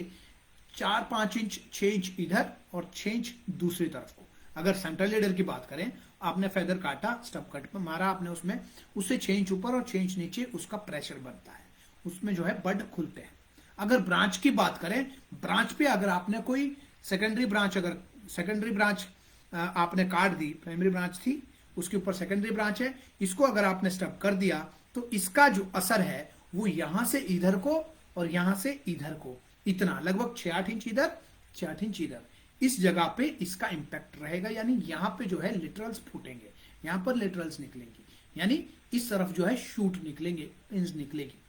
4-5 इंच, 6 इंच इधर और 6 इंच दूसरी तरफ को, अगर सेंट्रल लीडर की बात करें, आपने फेदर काटा, स्टब कट पर मारा आपने, उसमें उससे 6 इंच ऊपर और 6 इंच नीचे उसका प्रेशर बनता है, उसमें जो है बड खुलते हैं। अगर ब्रांच की बात करें, ब्रांच पे अगर आपने कोई सेकेंडरी ब्रांच, अगर सेकेंडरी ब्रांच आपने काट दी, प्राइमरी ब्रांच थी उसके ऊपर सेकेंडरी ब्रांच है, इसको अगर आपने स्टब कर दिया तो इसका जो असर है वो यहां से इधर को और यहां से इधर को, इतना लगभग 6-8 इंच इधर, 6-8 इंच इधर, इस जगह पे इसका इंपैक्ट रहेगा। यानी यहां पे जो है लिटरल्स फूटेंगे, यहां पर लिटरल्स निकलेंगी, यानी इस तरफ जो है शूट निकलेंगे, पिंस निकलेगी।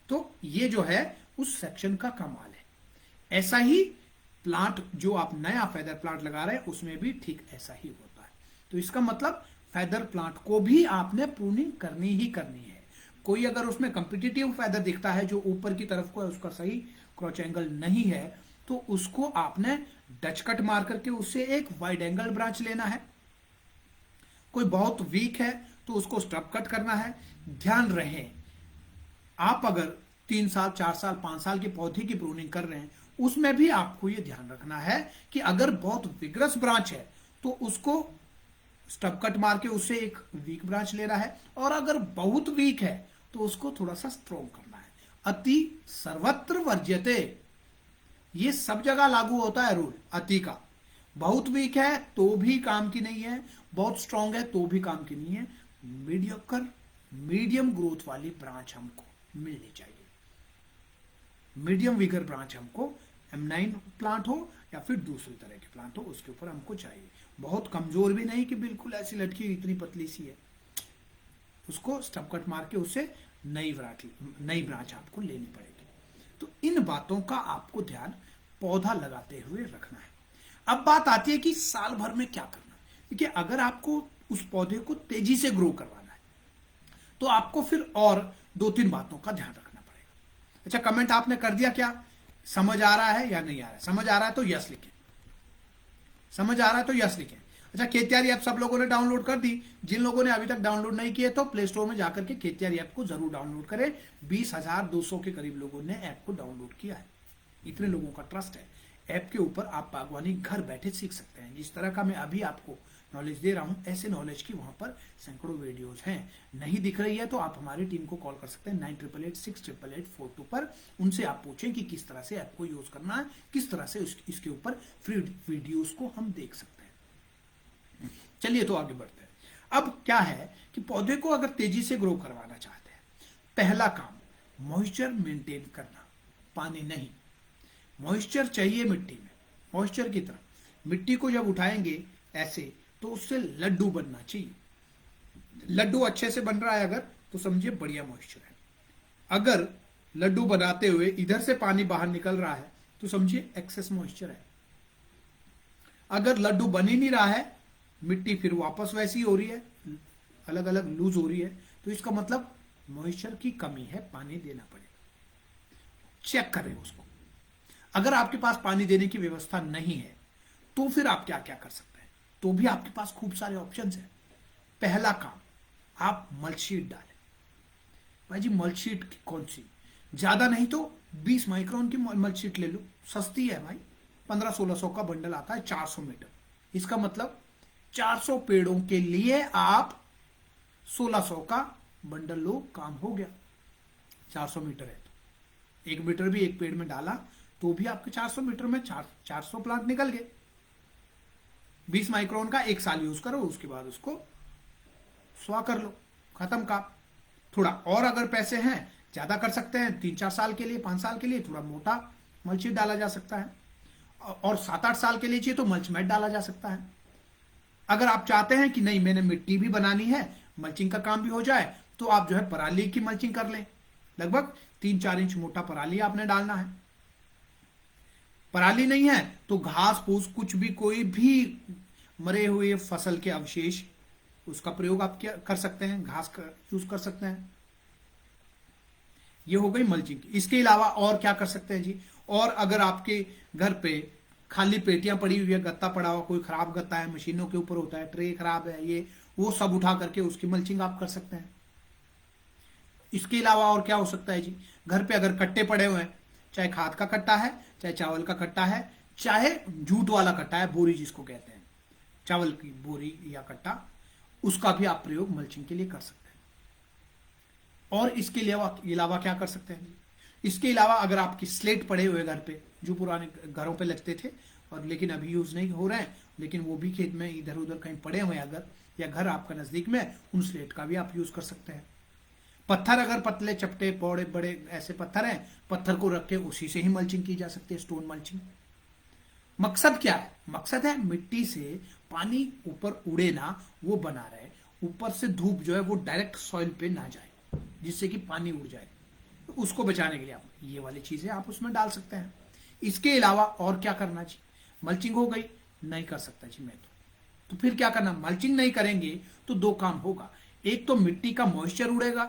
तो ये जो है उस सेक्शन का कमाल है। ऐसा ही प्लांट जो आप नया फेदर प्लांट लगा रहे हैं उसमें भी ठीक ऐसा ही होता है। तो इसका मतलब फेदर प्लांट को भी आपने प्रूनिंग करनी ही करनी है। कोई अगर उसमें कॉम्पिटिटिव फेदर दिखता है जो ऊपर की तरफ को है, उसका सही क्रॉच एंगल नहीं है, तो उसको आपने डच कट मार करके उससे एक वाइड एंगल ब्रांच लेना है। कोई बहुत वीक है तो उसको स्टब कट करना है। ध्यान रहे, आप अगर 3 साल, 4 साल, 5 साल के पौधे की प्रूनिंग कर रहे हैं उसमें भी आपको यह ध्यान रखना है कि अगर बहुत विग्रस ब्रांच है तो उसको स्टब कट मार के उससे एक वीक ब्रांच ले रहा है, और अगर बहुत वीक है तो उसको थोड़ा सा स्ट्रॉन्ग करना है। अति सर्वत्र वर्ज्यते, ये सब जगह लागू होता है रूल अति का। बहुत वीक है तो भी काम की नहीं है, बहुत स्ट्रांग है तो भी काम की नहीं है। मीडियोकर मीडियम ग्रोथ वाली ब्रांच हमको मिलनी चाहिए। मीडियम वीगर ब्रांच हमको M9 प्लांट हो या फिर दूसरी तरह के प्लांट हो, उसके ऊपर हमको चाहिए। बहुत कमजोर भी नहीं कि बिल्कुल ऐसी लटकी इतनी पतली सी है, उसको स्टब कट मार के उससे नई ब्रांच आपको लेनी पड़ेगी। तो इन बातों का आपको ध्यान पौधा लगाते हुए रखना है। अब बात आती है कि साल भर में क्या करना है। देखिए, अगर आपको उस पौधे को तेजी से ग्रो करवाना है तो आपको फिर और 2-3 बातों का ध्यान रखना पड़ेगा। अच्छा, कमेंट आपने कर दिया क्या? समझ आ रहा है या नहीं आ रहा है? समझ आ रहा है तो यस लिखें, समझ आ रहा है तो यस लिखें। अच्छा, खेतियारी ऐप सब लोगों ने डाउनलोड कर दी। जिन लोगों ने अभी तक डाउनलोड नहीं किए तो प्ले स्टोर में जाकर के खेतियारी ऐप को जरूर डाउनलोड करें। 20,200 के करीब लोगों ने ऐप को डाउनलोड किया है। इतने लोगों का ट्रस्ट है ऐप के ऊपर। आप बागवानी घर बैठे सीख सकते हैं। जिस तरह का मैं अभी आपको नॉलेज दे रहा हूं, ऐसे नॉलेज की वहां पर सैकड़ों वीडियोज हैं। नहीं दिख रही है तो आप हमारी टीम को कॉल कर सकते हैं 9888688842 पर। उनसे आप पूछें कि किस तरह से ऐप को यूज करना है, किस तरह से इसके ऊपर फ्री वीडियोज को हम देख सकते हैं। चलिए तो आगे बढ़ते हैं। अब क्या है कि पौधे को अगर तेजी से ग्रो करवाना चाहते हैं, पहला काम मॉइस्चर मेंटेन करना, पानी नहीं। मॉइस्चर चाहिए मिट्टी में, मॉइस्चर की तरह। मिट्टी को जब उठाएंगे ऐसे तो उससे लड्डू बनना चाहिए। लड्डू अच्छे से बन रहा है अगर, तो समझिए बढ़िया मॉइस्चर है। अगर लड्डू बनाते हुए इधर से पानी बाहर निकल रहा है तो समझिए एक्सेस मॉइस्चर है। अगर लड्डू बन ही नहीं रहा है, मिट्टी फिर वापस वैसी हो रही है, अलग अलग लूज हो रही है, तो इसका मतलब मॉइस्चर की कमी है, पानी देना पड़ेगा। चेक करें उसको। अगर आपके पास पानी देने की व्यवस्था नहीं है तो फिर आप क्या क्या कर सकते हैं? तो भी आपके पास खूब सारे ऑप्शंस हैं। पहला काम, आप मल्च शीट डालें। भाई जी, मल्च शीट कौन सी? ज्यादा नहीं तो 20 माइक्रोन की मल्च शीट ले लो, सस्ती है भाई। 1500-1600 का बंडल आता है, 400 मीटर। इसका मतलब 400 पेड़ों के लिए आप 1600 का बंडल लो, काम हो गया। 400 मीटर है तो 1 मीटर भी एक पेड़ में डाला तो भी आपके 400 मीटर में 400 प्लांट निकल गए। 20 माइक्रोन का 1 साल यूज करो, उसके बाद उसको स्वा कर लो, खत्म काम। थोड़ा और अगर पैसे हैं, ज्यादा कर सकते हैं, 3-4 साल के लिए, 5 साल के लिए थोड़ा मोटा मल्च डाला जा सकता है, और 7-8 साल के लिए चाहिए तो मल्च मैट डाला जा सकता है। अगर आप चाहते हैं कि नहीं, मैंने मिट्टी भी बनानी है, मल्चिंग का काम भी हो जाए, तो आप जो है पराली की मल्चिंग कर लें। लगभग 3-4 इंच मोटा पराली आपने डालना है। पराली नहीं है तो घास फूस कुछ भी, कोई भी मरे हुए फसल के अवशेष, उसका प्रयोग आप क्या कर सकते हैं, घास का यूज कर सकते हैं। ये हो गई मल्चिंग। इसके अलावा और क्या कर सकते हैं जी? और अगर आपके घर पे खाली पेटियां पड़ी हुई है, गत्ता पड़ा हुआ, कोई खराब गत्ता है, मशीनों के ऊपर होता है, ट्रे खराब है, ये वो सब उठा करके उसकी मल्चिंग आप कर सकते हैं। इसके अलावा और क्या हो सकता है जी? घर पे अगर कट्टे पड़े हुए हैं, चाहे खाद का कट्टा है, चाहे चावल का कट्टा है, चाहे जूट वाला कट्टा है, बोरी जिसको कहते हैं, चावल की बोरी या कट्टा, उसका भी आप प्रयोग मल्चिंग के लिए कर सकते हैं। और इसके अलावा क्या कर सकते हैं? इसके अलावा अगर आपकी स्लेट पड़े हुए घर पे, जो पुराने घरों पे लगते थे और लेकिन अभी यूज नहीं हो रहे हैं, लेकिन वो भी खेत में इधर उधर कहीं पड़े हुए अगर, या घर आपका नजदीक में, उन स्लेट का भी आप यूज कर सकते हैं। पत्थर अगर पतले चपटे बड़े बड़े ऐसे पत्थर हैं, पत्थर को रख के उसी से ही मल्चिंग की जा सकती है, स्टोन मल्चिंग। मकसद क्या है? मकसद है मिट्टी से पानी ऊपर उड़े ना, वो बना रहे, ऊपर से धूप जो है वो डायरेक्ट सॉइल पे ना जाए, जिससे कि पानी उड़ जाए। तो उसको बचाने के लिए आप ये वाली चीजें आप उसमें डाल सकते हैं। इसके अलावा और क्या करना चाहिए? मल्चिंग हो गई, नहीं कर सकता जी मैं तो फिर क्या करना? मल्चिंग नहीं करेंगे तो 2 काम होगा। एक तो मिट्टी का मॉइस्चर उड़ेगा,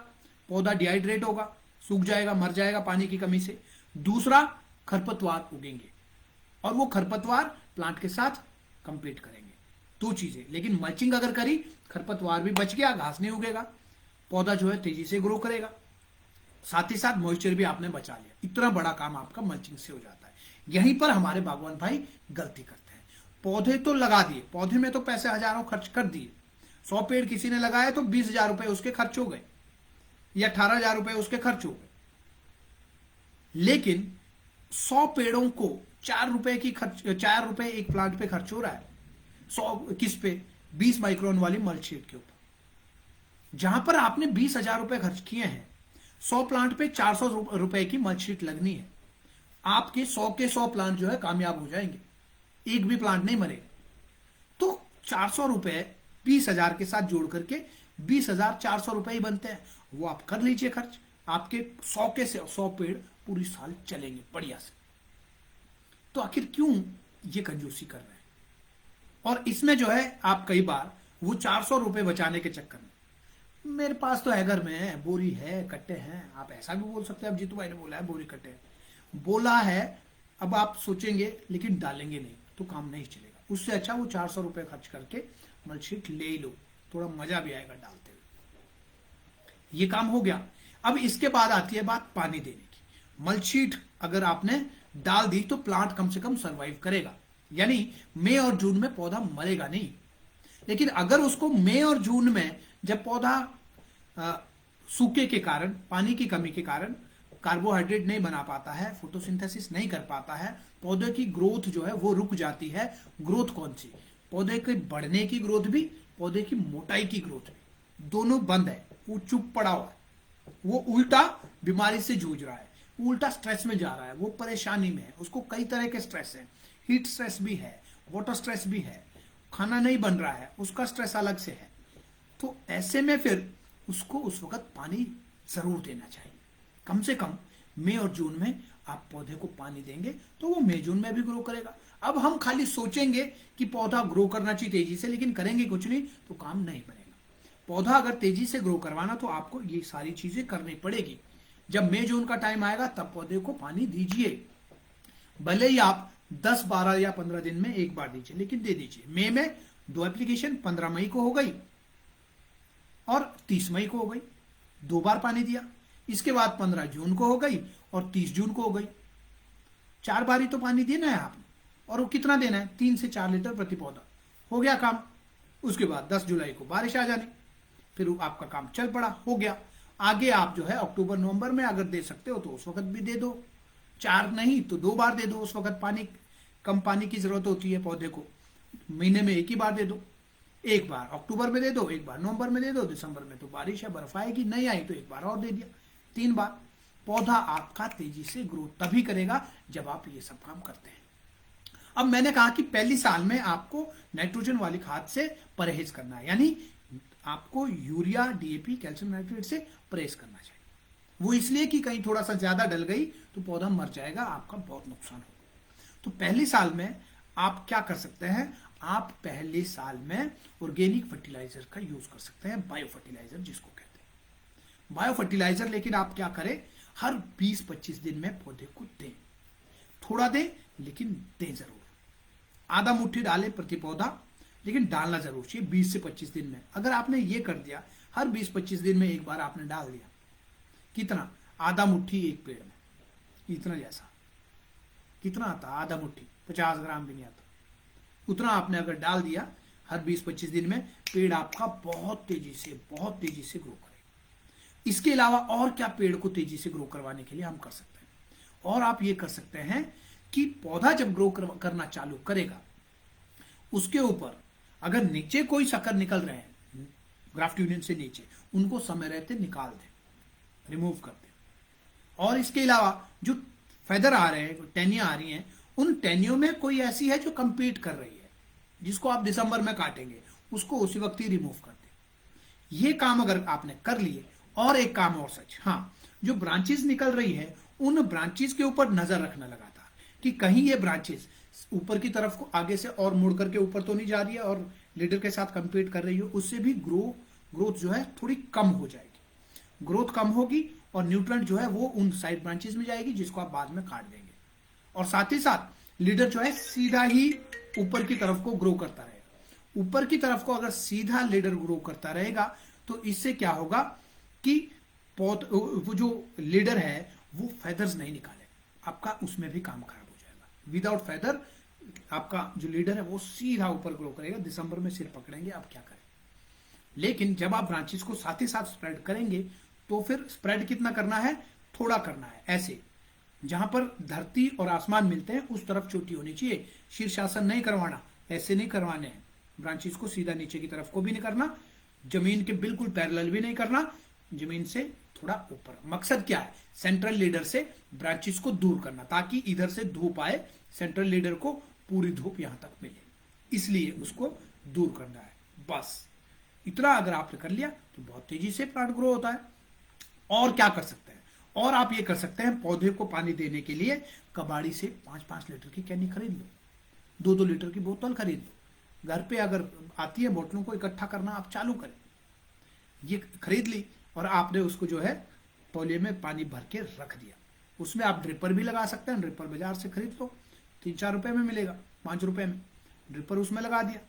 पौधा डिहाइड्रेट होगा, सूख जाएगा, मर जाएगा पानी की कमी से। दूसरा, खरपतवार उगेंगे और वो खरपतवार प्लांट के साथ कंपीट करेंगे। 2 चीजें। लेकिन मल्चिंग अगर करी, खरपतवार भी बच गया, घास नहीं उगेगा, पौधा जो है तेजी से ग्रो करेगा, साथ ही साथ मॉइस्चर भी आपने बचा लिया। इतना बड़ा काम आपका मल्चिंग से हो जाता है। यहीं पर हमारे बागवान भाई गलती करते हैं। पौधे तो लगा दिए, पौधे में तो पैसे हजारों खर्च कर दिए, 100 पेड़ किसी ने लगाया तो 20,000 रुपए उसके खर्च हो गए या 18,000 रुपए उसके खर्च हो गए। लेकिन 100 पेड़ों को 4 रुपए की खर्च, 4 रुपए एक प्लांट पे खर्च हो रहा है। 100 किस पे? 20 माइक्रोन वाली मल्च शीट के ऊपर। जहां पर आपने 20,000 रुपए खर्च किए हैं, 100 प्लांट पे 400 रुपए की मल्च शीट लगनी है। आपके 100 के 100 प्लांट जो है कामयाब हो जाएंगे, एक भी प्लांट नहीं मरेगा। तो 400 रुपए 20,000 के साथ जोड़ करके 20,400 रुपए ही बनते हैं। वो आप कर लीजिए खर्च, आपके 100 के 100 पेड़ पूरी साल चलेंगे बढ़िया से। तो आखिर क्यों ये कंजूसी कर रहे हैं? और इसमें जो है आप कई बार वो 400 रुपए बचाने के चक्कर में, मेरे पास तो है घर में है, बोरी है, कट्टे हैं, आप ऐसा भी बोल सकते हैं। अब जीतू भाई ने बोला है बोरी कट्टे बोला है, अब आप सोचेंगे लेकिन डालेंगे नहीं तो काम नहीं चलेगा। उससे अच्छा वो 400 रुपए खर्च करके मल्चशीट ले ही लो, थोड़ा मजा भी आएगा डालते हुए। ये काम हो गया। अब इसके बाद आती है बात पानी देने की। मल्चशीट अगर आपने डाल दी तो प्लांट कम से कम सरवाइव करेगा, यानी मई और जून में पौधा मरेगा नहीं। लेकिन अगर उसको मई और जून में जब पौधा सूखे के कारण, पानी की कमी के कारण कार्बोहाइड्रेट नहीं बना पाता है, फोटोसिंथेसिस नहीं कर पाता है, पौधे की ग्रोथ जो है वो रुक जाती है। ग्रोथ कौन सी? पौधे के बढ़ने की ग्रोथ भी, पौधे की मोटाई की ग्रोथ भी, दोनों बंद है। वो चुप पड़ा हुआ है, वो उल्टा बीमारी से जूझ रहा है, उल्टा स्ट्रेस में जा रहा है, वो परेशानी में है। उसको कई तरह के स्ट्रेस है, हीट स्ट्रेस भी है, वाटर स्ट्रेस भी है, खाना नहीं बन रहा है उसका स्ट्रेस अलग से है। तो ऐसे में फिर उसको उस वक्त पानी जरूर देना चाहिए। कम से कम मई और जून में आप पौधे को पानी देंगे तो वो मई जून में भी ग्रो करेगा। अब हम खाली सोचेंगे कि पौधा ग्रो करना चाहिए तेजी से, लेकिन करेंगे कुछ नहीं तो काम नहीं बनेगा। पौधा अगर तेजी से ग्रो करवाना तो आपको ये सारी चीजें करनी पड़ेगी। जब मई जून का टाइम आएगा तब पौधे को पानी दीजिए, भले ही आप 10, 12 या 15 दिन में एक बार दीजिए, लेकिन दे दीजिए। मई में 2 एप्लीकेशन 15 मई को हो गई और 30 मई को हो गई, 2 बार पानी दिया। इसके बाद 15 जून को हो गई और 30 जून को हो गई। 4 बारी तो पानी देना है आपने, और वो कितना देना है? 3 से 4 लीटर प्रति पौधा। हो गया काम। उसके बाद 10 जुलाई को बारिश आ जानी, फिर आपका काम चल पड़ा, हो गया। आगे आप जो है अक्टूबर नवंबर में अगर दे सकते हो तो उस वक्त भी दे दो, 4 नहीं तो 2 बार दे दो। उस वक्त पानी, कम पानी की जरूरत होती है पौधे को, महीने में एक ही बार दे दो। एक बार अक्टूबर में दे दो, एक बार नवंबर में दे दो, दिसंबर में तो बारिश है, बर्फ आएगी, नहीं आई तो एक बार और दे दिया, 3 बार। पौधा आपका तेजी से ग्रोथ तभी करेगा जब आप ये सब काम करते हैं। अब मैंने कहा कि पहली साल में आपको नाइट्रोजन वाली खाद से परहेज करना है, यानी आपको यूरिया, डीएपी, कैल्शियम नाइट्रेट से परहेज करना चाहिए। वो इसलिए कि कहीं थोड़ा सा ज्यादा डल गई तो पौधा मर जाएगा, आपका बहुत नुकसान होगा। तो पहली साल में आप क्या कर सकते हैं? आप पहले साल में ऑर्गेनिक फर्टिलाइजर का यूज कर सकते हैं, बायो फर्टिलाइजर जिसको कहते हैं। बायो फर्टिलाइजर लेकिन आप क्या करें, हर 20-25 दिन में पौधे को दें। थोड़ा दें लेकिन दें जरूर। आधा मुट्ठी डालें प्रति पौधा, लेकिन डालना जरूर चाहिए 20 से 25 दिन में। अगर आपने ये कर दिया, हर 20-25 दिन में एक बार आपने डाल दिया, कितना? आधा मुट्ठी एक पेड़ में, इतना जैसा कितना आता? आधा मुट्ठी, 50 ग्राम भी नहीं आता। उतना आपने अगर डाल दिया हर 20-25 दिन में, पेड़ आपका बहुत तेजी से ग्रो करेगा। इसके अलावा और क्या पेड़ को तेजी से ग्रो करवाने के लिए हम कर सकते हैं? और आप ये कर सकते हैं कि पौधा जब ग्रो करना चालू करेगा, उसके ऊपर अगर नीचे कोई शक्कर निकल रहे हैं, ग्राफ्ट यूनियन से नीचे, उनको समय रहते निकाल दें, रिमूव कर दें। और इसके अलावा जो फेदर आ रहे हैं, टहनियां आ रही हैं, उन टहनियों में कोई ऐसी है जो कंपीट कर रही है, जिसको आप दिसंबर में काटेंगे, उसको उसी वक्त ही रिमूव कर दें। ये काम अगर आपने कर लिए, और एक काम और सच, हाँ, जो ब्रांचेस निकल रही है उन ब्रांचेस के ऊपर नजर रखना लगातार कि कहीं ये ब्रांचेस ऊपर की तरफ को आगे से और मुड़ करके ऊपर तो नहीं जा रही है और लीडर के साथ कंपीट कर रही हो, उससे भी ग्रोथ जो है थोड़ी कम हो जाएगी। ग्रोथ कम होगी और न्यूट्रेंट जो है वो उन साइड ब्रांचेस में जाएगी, जिसको आप बाद में काट देंगे। और साथ ही साथ लीडर जो है सीधा ही ऊपर की तरफ को ग्रो करता रहेगा। ऊपर की तरफ को अगर सीधा लीडर ग्रो करता रहेगा तो इससे क्या होगा कि वो जो लीडर है वो फेदर्स नहीं निकालेगा, आपका उसमें भी काम खराब हो जाएगा। विदाउट फेदर आपका जो लीडर है वो सीधा ऊपर ग्रो करेगा। दिसंबर में सिर पकड़ेंगे, आप क्या करें? लेकिन जब आप ब्रांचेस को साथ ही साथ स्प्रेड करेंगे तो फिर स्प्रेड कितना करना है, थोड़ा करना है। ऐसे जहां पर धरती और आसमान मिलते हैं उस तरफ चोटी होनी चाहिए। शीर्षासन नहीं करवाना, ऐसे नहीं करवाने हैं। ब्रांचेस को सीधा नीचे की तरफ को भी नहीं करना, जमीन के बिल्कुल पैरेलल भी नहीं करना, जमीन से थोड़ा ऊपर। मकसद क्या है, सेंट्रल लीडर से ब्रांचेस को दूर करना, ताकि इधर से धूप आए, सेंट्रल लीडर को पूरी धूप यहां तक मिले, इसलिए उसको दूर करना है। बस इतना अगर आपने कर लिया तो बहुत तेजी से प्लांट ग्रो होता है। और क्या कर सकते हैं, और आप ये कर सकते हैं, पौधे को पानी देने के लिए कबाड़ी से 5-5 लीटर की कैनी खरीद लो, 2-2 लीटर की बोतल खरीद लो। घर पे अगर आती है बोतलों को इकट्ठा करना, आप चालू करें। ये खरीद ली और आपने उसको जो है तौलिए में पानी भर के रख दिया। उसमें आप ड्रिपर भी लगा सकते हैं, ड्रिपर बाजार से खरीद लो, 3-4 रुपए में मिलेगा, 5 रुपए में ड्रिपर उसमें लगा दिया।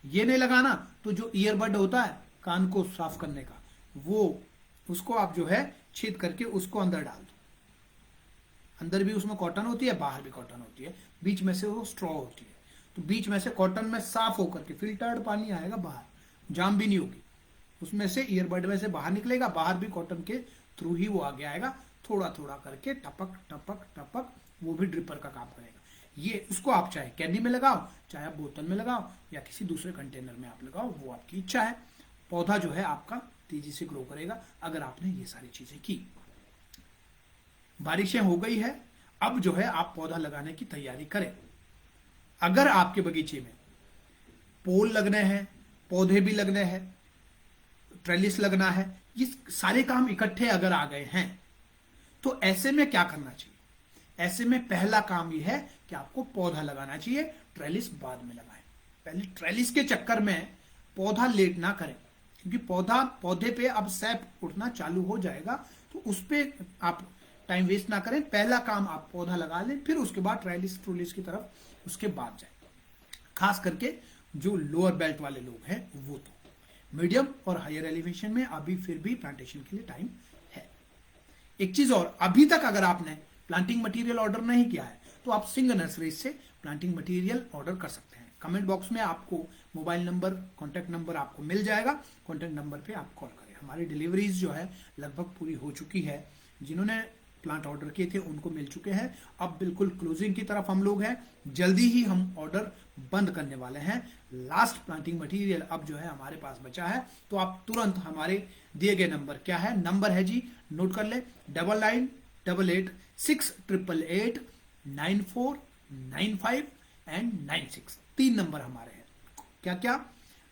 ये नहीं लगाना तो जो ईयरबड होता है कान को साफ करने का, वो उसको आप जो है छेद करके उसको अंदर डाल दो। अंदर भी उसमें कॉटन होती है, बाहर भी कॉटन होती है, बीच में से वो स्ट्रॉ होती है। तो बीच में से कॉटन में साफ होकर के फिल्टर्ड पानी आएगा बाहर, जाम भी नहीं होगी, उसमें से ईयरबड में से बाहर निकलेगा, बाहर भी कॉटन के थ्रू ही वो आगे आएगा, थोड़ा थोड़ा करके टपक टपक टपक, वो भी ड्रिपर का काम करेगा। ये उसको आप चाहे कैंडी में लगाओ, चाहे आप बोतल में लगाओ, या किसी दूसरे कंटेनर में आप लगाओ, वो आपकी इच्छा है। पौधा जो है आपका तेजी से ग्रो करेगा अगर आपने ये सारी चीजें की। बारिशें हो गई है, अब जो है आप पौधा लगाने की तैयारी करें। अगर आपके बगीचे में पोल लगने हैं, पौधे भी लगने हैं, ट्रेलिस लगना है, ये सारे काम इकट्ठे अगर आ गए हैं तो ऐसे में क्या करना चाहिए? ऐसे में पहला काम ये है कि आपको पौधा लगाना चाहिए, ट्रेलिस बाद में लगाएं। पहले ट्रेलिस के चक्कर में पौधा लेट ना करें, क्योंकि पौधे पे अब सैप उठना चालू हो जाएगा, तो उस पर आप टाइम वेस्ट ना करें। पहला काम आप पौधा लगा लें, फिर उसके बाद ट्रेलिस की तरफ उसके बाद जाए। खास करके जो लोअर बेल्ट वाले लोग हैं वो, तो मीडियम और हायर एलिवेशन में अभी फिर भी प्लांटेशन के लिए टाइम है। एक चीज और, अभी तक अगर आपने प्लांटिंग मटेरियल ऑर्डर नहीं किया है तो आप सिंह नर्सरीज से प्लांटिंग मटेरियल ऑर्डर कर सकते हैं। कमेंट बॉक्स में आपको मोबाइल नंबर, कॉन्टैक्ट नंबर आपको मिल जाएगा, कॉन्टैक्ट नंबर पे आप कॉल करें। हमारी डिलीवरीज जो है लगभग पूरी हो चुकी है, जिन्होंने प्लांट ऑर्डर किए थे उनको मिल चुके हैं। अब बिल्कुल क्लोजिंग की तरफ हम लोग हैं, जल्दी ही हम ऑर्डर बंद करने वाले हैं। लास्ट प्लांटिंग मटेरियल अब जो है हमारे पास बचा है, तो आप तुरंत हमारे दिए गए नंबर, क्या है नंबर है जी, नोट कर ले, 9988688949 एंड 96। 3 नंबर हमारे हैं, क्या क्या,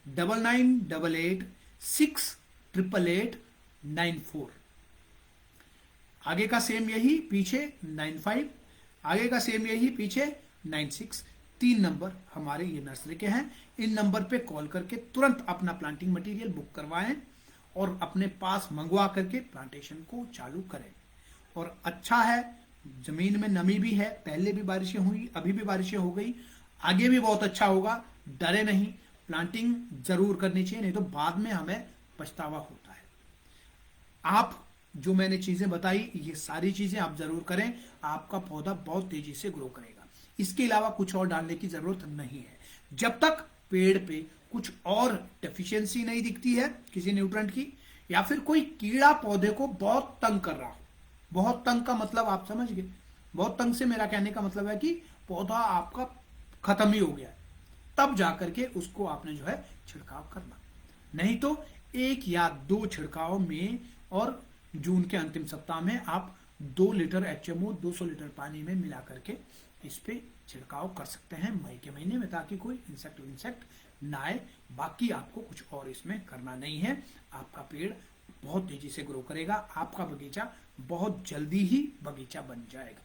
9988688894, आगे का सेम यही, पीछे 95, आगे का सेम यही, पीछे 96। 3 नंबर हमारे ये नर्सरी के हैं। इन नंबर पे कॉल करके तुरंत अपना प्लांटिंग मटेरियल बुक करवाएं और अपने पास मंगवा करके प्लांटेशन को चालू करें। और अच्छा है, जमीन में नमी भी है, पहले भी बारिशें हुई, अभी भी बारिशें हो गई, आगे भी बहुत अच्छा होगा। डरे नहीं, प्लांटिंग जरूर करनी चाहिए, नहीं तो बाद में हमें पछतावा होता है। आप जो मैंने चीजें बताई, ये सारी चीजें आप जरूर करें, आपका पौधा बहुत तेजी से ग्रो करेगा। इसके अलावा कुछ और डालने की जरूरत नहीं है। जब तक पेड़ पे कुछ और डेफिशिएंसी नहीं दिखती है किसी न्यूट्रेंट की, या फिर कोई कीड़ा पौधे को बहुत तंग कर रहा हो, बहुत तंग का मतलब आप समझ गए, बहुत तंग से मेरा कहने का मतलब है कि पौधा आपका खत्म ही हो गया है, तब जाकर के उसको आपने जो है छिड़काव करना। नहीं तो 1 या 2 छिड़काव में और जून के अंतिम सप्ताह में आप 2 लीटर HMO 200 लीटर पानी में मिला करके इस पे छिड़काव कर सकते हैं मई के महीने में, ताकि कोई इंसेक्ट ना आए। बाकी आपको कुछ और इसमें करना नहीं है। आपका पेड़ बहुत तेजी से ग्रो करेगा, आपका बगीचा बहुत जल्दी ही बगीचा बन जाएगा।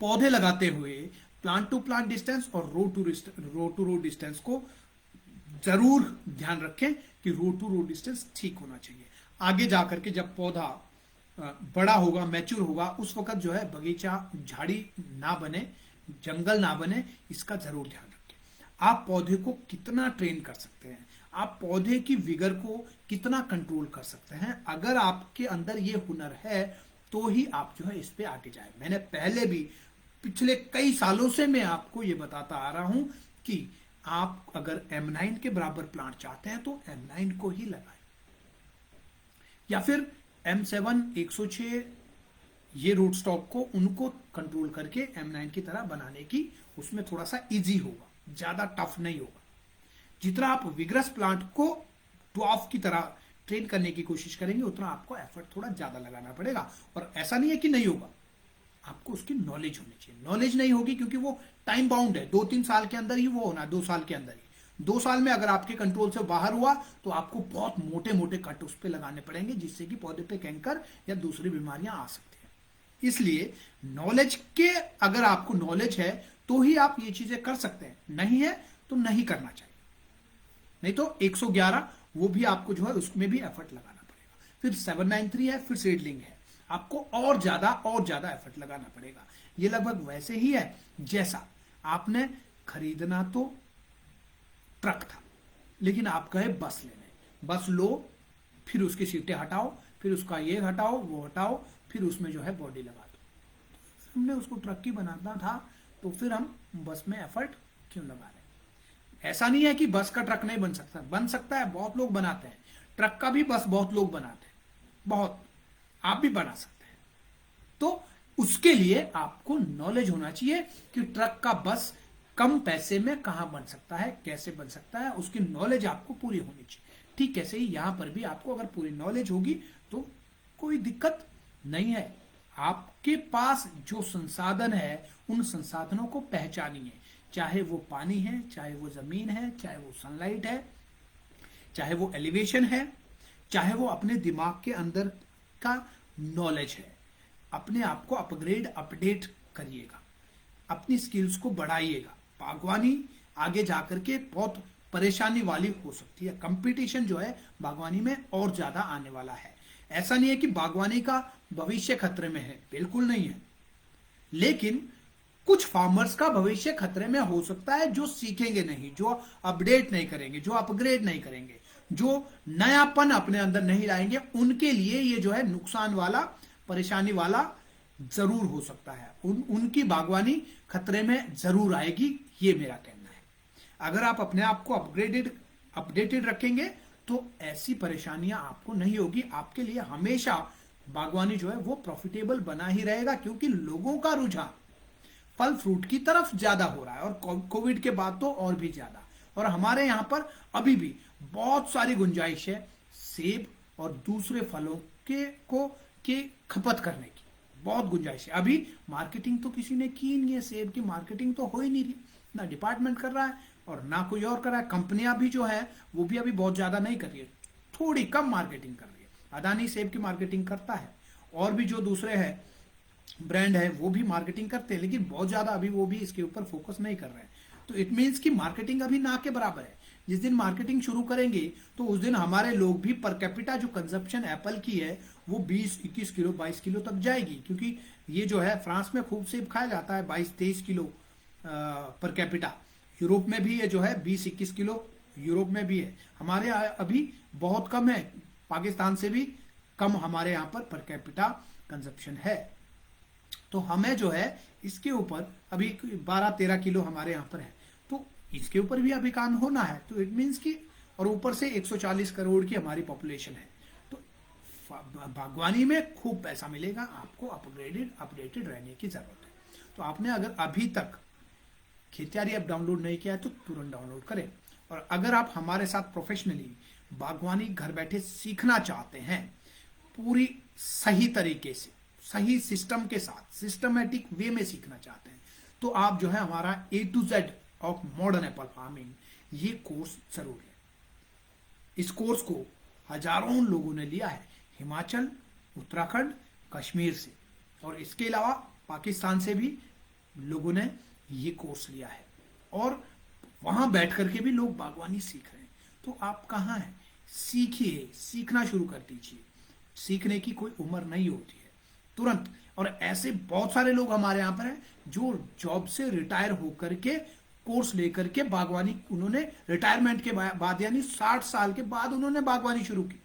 पौधे लगाते हुए प्लांट टू प्लांट डिस्टेंस और रो टू रो डिस्टेंस को जरूर ध्यान रखें कि रो टू रो डिस्टेंस ठीक होना चाहिए। आगे जाकर के जब पौधा बड़ा होगा, मैच्योर होगा, उस वक्त जो है बगीचा झाड़ी ना बने, जंगल ना बने, इसका जरूर ध्यान रखें। आप पौधे को कितना ट्रेन कर सकते हैं, आप पौधे की विगर को कितना कंट्रोल कर सकते हैं, अगर आपके अंदर ये हुनर है तो ही आप जो है इस पे आगे जाए। मैंने पहले भी पिछले कई सालों से मैं आपको ये बताता आ रहा हूं कि आप अगर M9 के बराबर प्लांट चाहते हैं तो M9 को ही लगाएं, या फिर M7 106 ये रूट स्टॉक को उनको कंट्रोल करके M9 की तरह बनाने की, उसमें थोड़ा सा इजी होगा, ज्यादा टफ नहीं होगा। जितना आप विग्रस प्लांट को ड्वार्फ की तरह ट्रेन करने की कोशिश करेंगे उतना आपको एफर्ट थोड़ा ज्यादा लगाना पड़ेगा। और ऐसा नहीं है कि नहीं होगा, आपको उसकी नॉलेज होनी चाहिए। नॉलेज नहीं होगी क्योंकि वो टाइम बाउंड है, 2-3 साल के अंदर ही वो होना, 2 साल के अंदर ही। 2 साल में अगर आपके कंट्रोल से बाहर हुआ तो आपको बहुत मोटे मोटे कट उस पर लगाने पड़ेंगे, जिससे कि पौधे पे कैंकर या दूसरी बीमारियां आ सकती हैं। इसलिए नॉलेज के, अगर आपको नॉलेज है तो ही आप ये चीजें कर सकते हैं, नहीं है तो नहीं करना चाहिए। नहीं तो 111 वो भी आपको जो है उसमें भी एफर्ट लगाना पड़ेगा। फिर 793 है, फिर सीडलिंग है, आपको और ज्यादा एफर्ट लगाना पड़ेगा। ये लगभग वैसे ही है जैसा आपने खरीदना तो ट्रक था, लेकिन आप गए बस लेने। बस लो, फिर उसकी सीटें हटाओ, फिर उसका ये हटाओ वो हटाओ, फिर उसमें जो है बॉडी लगा दो। हमने उसको ट्रक की बनाना था तो फिर हम बस में एफर्ट क्यों लगा रहे हैं? ऐसा नहीं है कि बस का ट्रक नहीं बन सकता, बन सकता है, बहुत लोग बनाते हैं। ट्रक का भी बस बहुत लोग बनाते हैं, बहुत, आप भी बना सकते हैं। तो उसके लिए आपको नॉलेज होना चाहिए कि ट्रक का बस कम पैसे में कहां बन सकता है, कैसे बन सकता है, उसकी नॉलेज आपको पूरी होनी चाहिए। ठीक कैसे ही यहां पर भी आपको अगर पूरी नॉलेज होगी तो कोई दिक्कत नहीं है। आपके पास जो संसाधन है उन संसाधनों को पहचानिए, चाहे वो पानी है, चाहे वो जमीन है, चाहे वो सनलाइट है, चाहे वो एलिवेशन है, चाहे वो अपने दिमाग के अंदर का नॉलेज है। अपने आप को अपग्रेड अपडेट करिएगा, अपनी स्किल्स को बढ़ाइएगा। बागवानी आगे जाकर के बहुत परेशानी वाली हो सकती है, कंपटीशन जो है बागवानी में और ज्यादा आने वाला है। ऐसा नहीं है कि बागवानी का भविष्य खतरे में है, बिल्कुल नहीं है, लेकिन कुछ फार्मर्स का भविष्य खतरे में हो सकता है जो सीखेंगे नहीं, जो अपडेट नहीं करेंगे, जो अपग्रेड नहीं करेंगे, जो नयापन अपने अंदर नहीं लाएंगे। उनके लिए ये जो है नुकसान वाला, परेशानी वाला जरूर हो सकता है, उनकी बागवानी खतरे में जरूर आएगी, ये मेरा कहना है। अगर आप अपने आप को अपडेटेड रखेंगे तो ऐसी परेशानियां आपको नहीं होगी। आपके लिए हमेशा बागवानी जो है वो प्रॉफिटेबल बना ही रहेगा, क्योंकि लोगों का रुझान फल फ्रूट की तरफ ज्यादा हो रहा है, और कोविड के बाद तो और भी ज्यादा। और हमारे यहाँ पर अभी भी बहुत सारी गुंजाइश है सेब और दूसरे फलों के खपत करने की, बहुत गुंजाइश है। अभी मार्केटिंग तो किसी ने की नहीं है, सेब की मार्केटिंग तो हो ही नहीं रही, ना डिपार्टमेंट कर रहा है और ना कोई और कर रहा है। कंपनियां भी जो है वो भी अभी बहुत ज्यादा नहीं कर रही है, थोड़ी कम मार्केटिंग कर रही है। अदानी सेब की मार्केटिंग करता है, और भी जो दूसरे है ब्रांड है वो भी मार्केटिंग करते हैं, लेकिन बहुत ज्यादा अभी वो भी इसके ऊपर फोकस नहीं कर रहे हैं। तो इट मीन्स कि मार्केटिंग अभी ना के बराबर है। जिस दिन मार्केटिंग शुरू करेंगे तो उस दिन हमारे लोग भी पर कैपिटा जो कंजप्शन एप्पल की है वो 20-21 किलो 22 किलो तक जाएगी, क्योंकि ये जो है फ्रांस में खूब सेब खाया जाता है 22-23 किलो पर कैपिटा। यूरोप में भी ये जो है 20-21 किलो यूरोप में भी है, हमारे यहाँ अभी बहुत कम है, पाकिस्तान से भी कम हमारे यहाँ पर कैपिटा कंजप्शन है। तो हमें जो है इसके ऊपर अभी 12-13 किलो हमारे यहाँ पर है, तो इसके ऊपर भी अभी काम होना है। तो इट मीन्स कि, और ऊपर से 140 करोड़ की हमारी पॉपुलेशन है, तो बागवानी में खूब पैसा मिलेगा, आपको अपडेटेड रहने की जरूरत है। तो आपने अगर अभी तक खेतियारी ऐप डाउनलोड नहीं किया है तो तुरंत डाउनलोड करें। और अगर आप हमारे साथ प्रोफेशनली बागवानी घर बैठे सीखना चाहते हैं, पूरी सही तरीके से, सही सिस्टम के साथ, सिस्टमेटिक वे में सीखना चाहते हैं, तो आप जो है हमारा A to Z of modern Apple farming ये कोर्स जरूर है। इस कोर्स को हजारों लोगों ने लिया है, हिमाचल, उत्तराखंड, कश्मीर से, और इसके अलावा पाकिस्तान से भी लोगों ने ये कोर्स लिया है, और वहां बैठ करके भी लोग बागवानी सीख रहे हैं। तो आप कहाँ हैं? सीखिए, सीखना शुरू कर दीजिए। सीखने की कोई उम्र नहीं होती है, तुरंत। और ऐसे बहुत सारे लोग हमारे यहाँ पर हैं जो जॉब से रिटायर होकर के कोर्स लेकर के बागवानी, उन्होंने रिटायरमेंट के बाद यानी 60 साल के बाद उन्होंने बागवानी शुरू की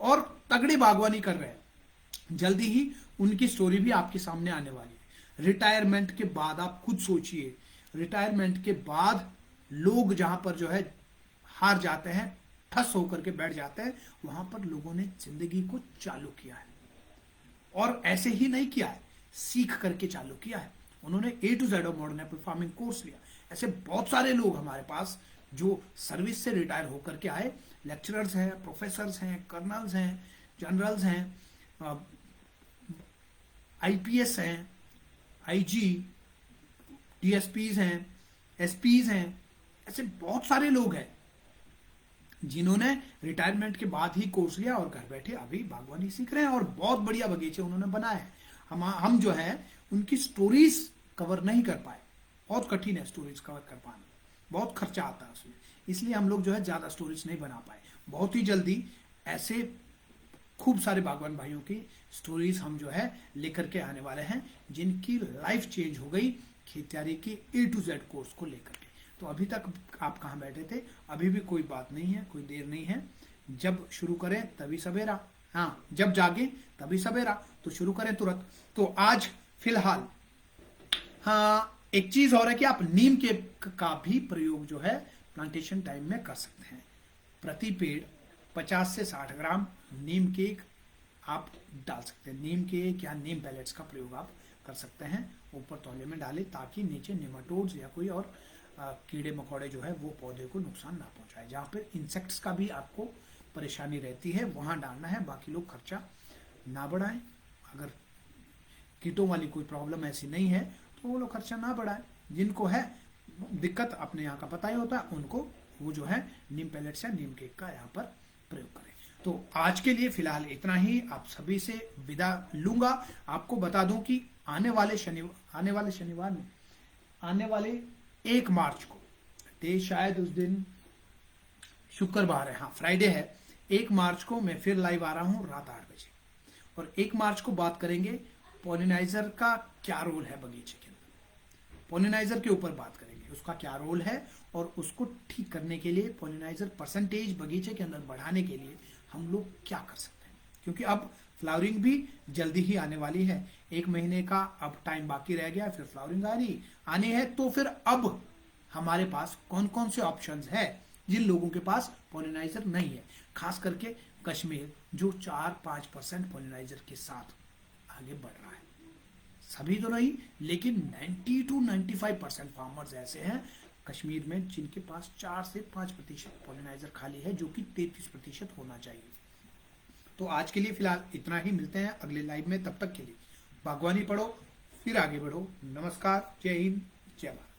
और तगड़ी बागवानी कर रहे हैं। जल्दी ही उनकी स्टोरी भी आपके सामने आने वाली है। रिटायरमेंट के बाद आप खुद सोचिए, रिटायरमेंट के बाद लोग जहां पर जो है हार जाते हैं, ठस होकर के बैठ जाते हैं, वहां पर लोगों ने जिंदगी को चालू किया है। और ऐसे ही नहीं किया है, सीख करके चालू किया है। उन्होंने A to Z of modern Apple farming course लिया। ऐसे बहुत सारे लोग हमारे पास जो सर्विस से रिटायर होकर के आए, लेक्चरर्स हैं, प्रोफेसर्स हैं, कर्नल्स हैं, जनरल्स हैं, IPS हैं, IG, DSPs हैं, SPs हैं। ऐसे बहुत सारे लोग हैं जिन्होंने रिटायरमेंट के बाद ही कोर्स लिया और घर बैठे अभी बागवानी सीख रहे हैं और बहुत बढ़िया बगीचे उन्होंने बनाए हैं। हम जो है उनकी स्टोरीज कवर नहीं कर पाए, बहुत कठिन है स्टोरीज कवर कर पाना, बहुत खर्चा आता है उसमें, इसलिए हम लोग जो है ज्यादा स्टोरीज नहीं बना पाए। बहुत ही जल्दी ऐसे खूब सारे बागवान भाइयों की स्टोरीज हम जो है लेकर के आने वाले हैं जिनकी लाइफ चेंज हो गई खेतियारी के A to Z कोर्स को लेकर के। तो अभी तक आप कहाँ बैठे थे? अभी भी कोई बात नहीं है, कोई देर नहीं है। जब शुरू करें तभी सवेरा, हाँ जब जागे तभी सवेरा, तो शुरू करें तुरंत। तो आज फिलहाल हाँ एक चीज और है कि आप नीम के का भी प्रयोग जो है प्लांटेशन टाइम में कर सकते हैं। प्रति पेड़ 50 से 60 ग्राम नीम केक आप डाल सकते हैं। नीम केक या नीम पैलेट्स का प्रयोग आप कर सकते हैं। ऊपर तौले में डालें ताकि नीचे निमाटोड्स या कोई और कीड़े मकोड़े जो है वो पौधे को नुकसान ना पहुंचाए। जहाँ पर इंसेक्ट्स का भी आपको परेशानी रहती है वहां डालना है, बाकी लोग खर्चा ना बढ़ाएं। अगर कीटों वाली कोई प्रॉब्लम ऐसी नहीं है तो वो लोग खर्चा ना बढ़ाएं। जिनको है दिक्कत अपने यहाँ का पता ही होता है, उनको वो जो है नीम पैलेट्स या नीम केक का यहाँ पर प्रयोग करें। तो आज के लिए फिलहाल इतना ही, आप सभी से विदा लूंगा। आपको बता दूं कि आने वाले शनिवार में आने वाले 1 मार्च को, डे शायद उस दिन शुक्रवार है, हाँ फ्राइडे है, 1 मार्च को मैं फिर लाइव आ रहा हूं रात 8 बजे। और 1 मार्च को बात करेंगे पॉलिनाइजर का क्या रोल है बगीचे के अंदर। पॉलिनाइजर के ऊपर बात करेंगे, उसका क्या रोल है और उसको ठीक करने के लिए, पॉलिनाइजर परसेंटेज बगीचे के अंदर बढ़ाने के लिए हम लोग क्या कर सकते हैं। क्योंकि अब फ्लावरिंग भी जल्दी ही आने वाली है, 1 महीने का अब टाइम बाकी रह गया, फिर फ्लावरिंग आनी है। तो फिर अब हमारे पास कौन कौन से ऑप्शंस है जिन लोगों के पास पॉलिनाइजर नहीं है, खास करके कश्मीर जो 4-5% पॉलिनाइजर के साथ आगे बढ़ रहा है। सभी तो नहीं, लेकिन 90 to 95% फार्मर्स ऐसे हैं कश्मीर में जिनके पास 4 से 5% पॉलिनाइजर खाली है, जो कि 33% होना चाहिए। तो आज के लिए फिलहाल इतना ही, मिलते हैं अगले लाइव में। तब तक के लिए बागवानी पढ़ो फिर आगे बढ़ो। नमस्कार, जय हिंद, जय भारत।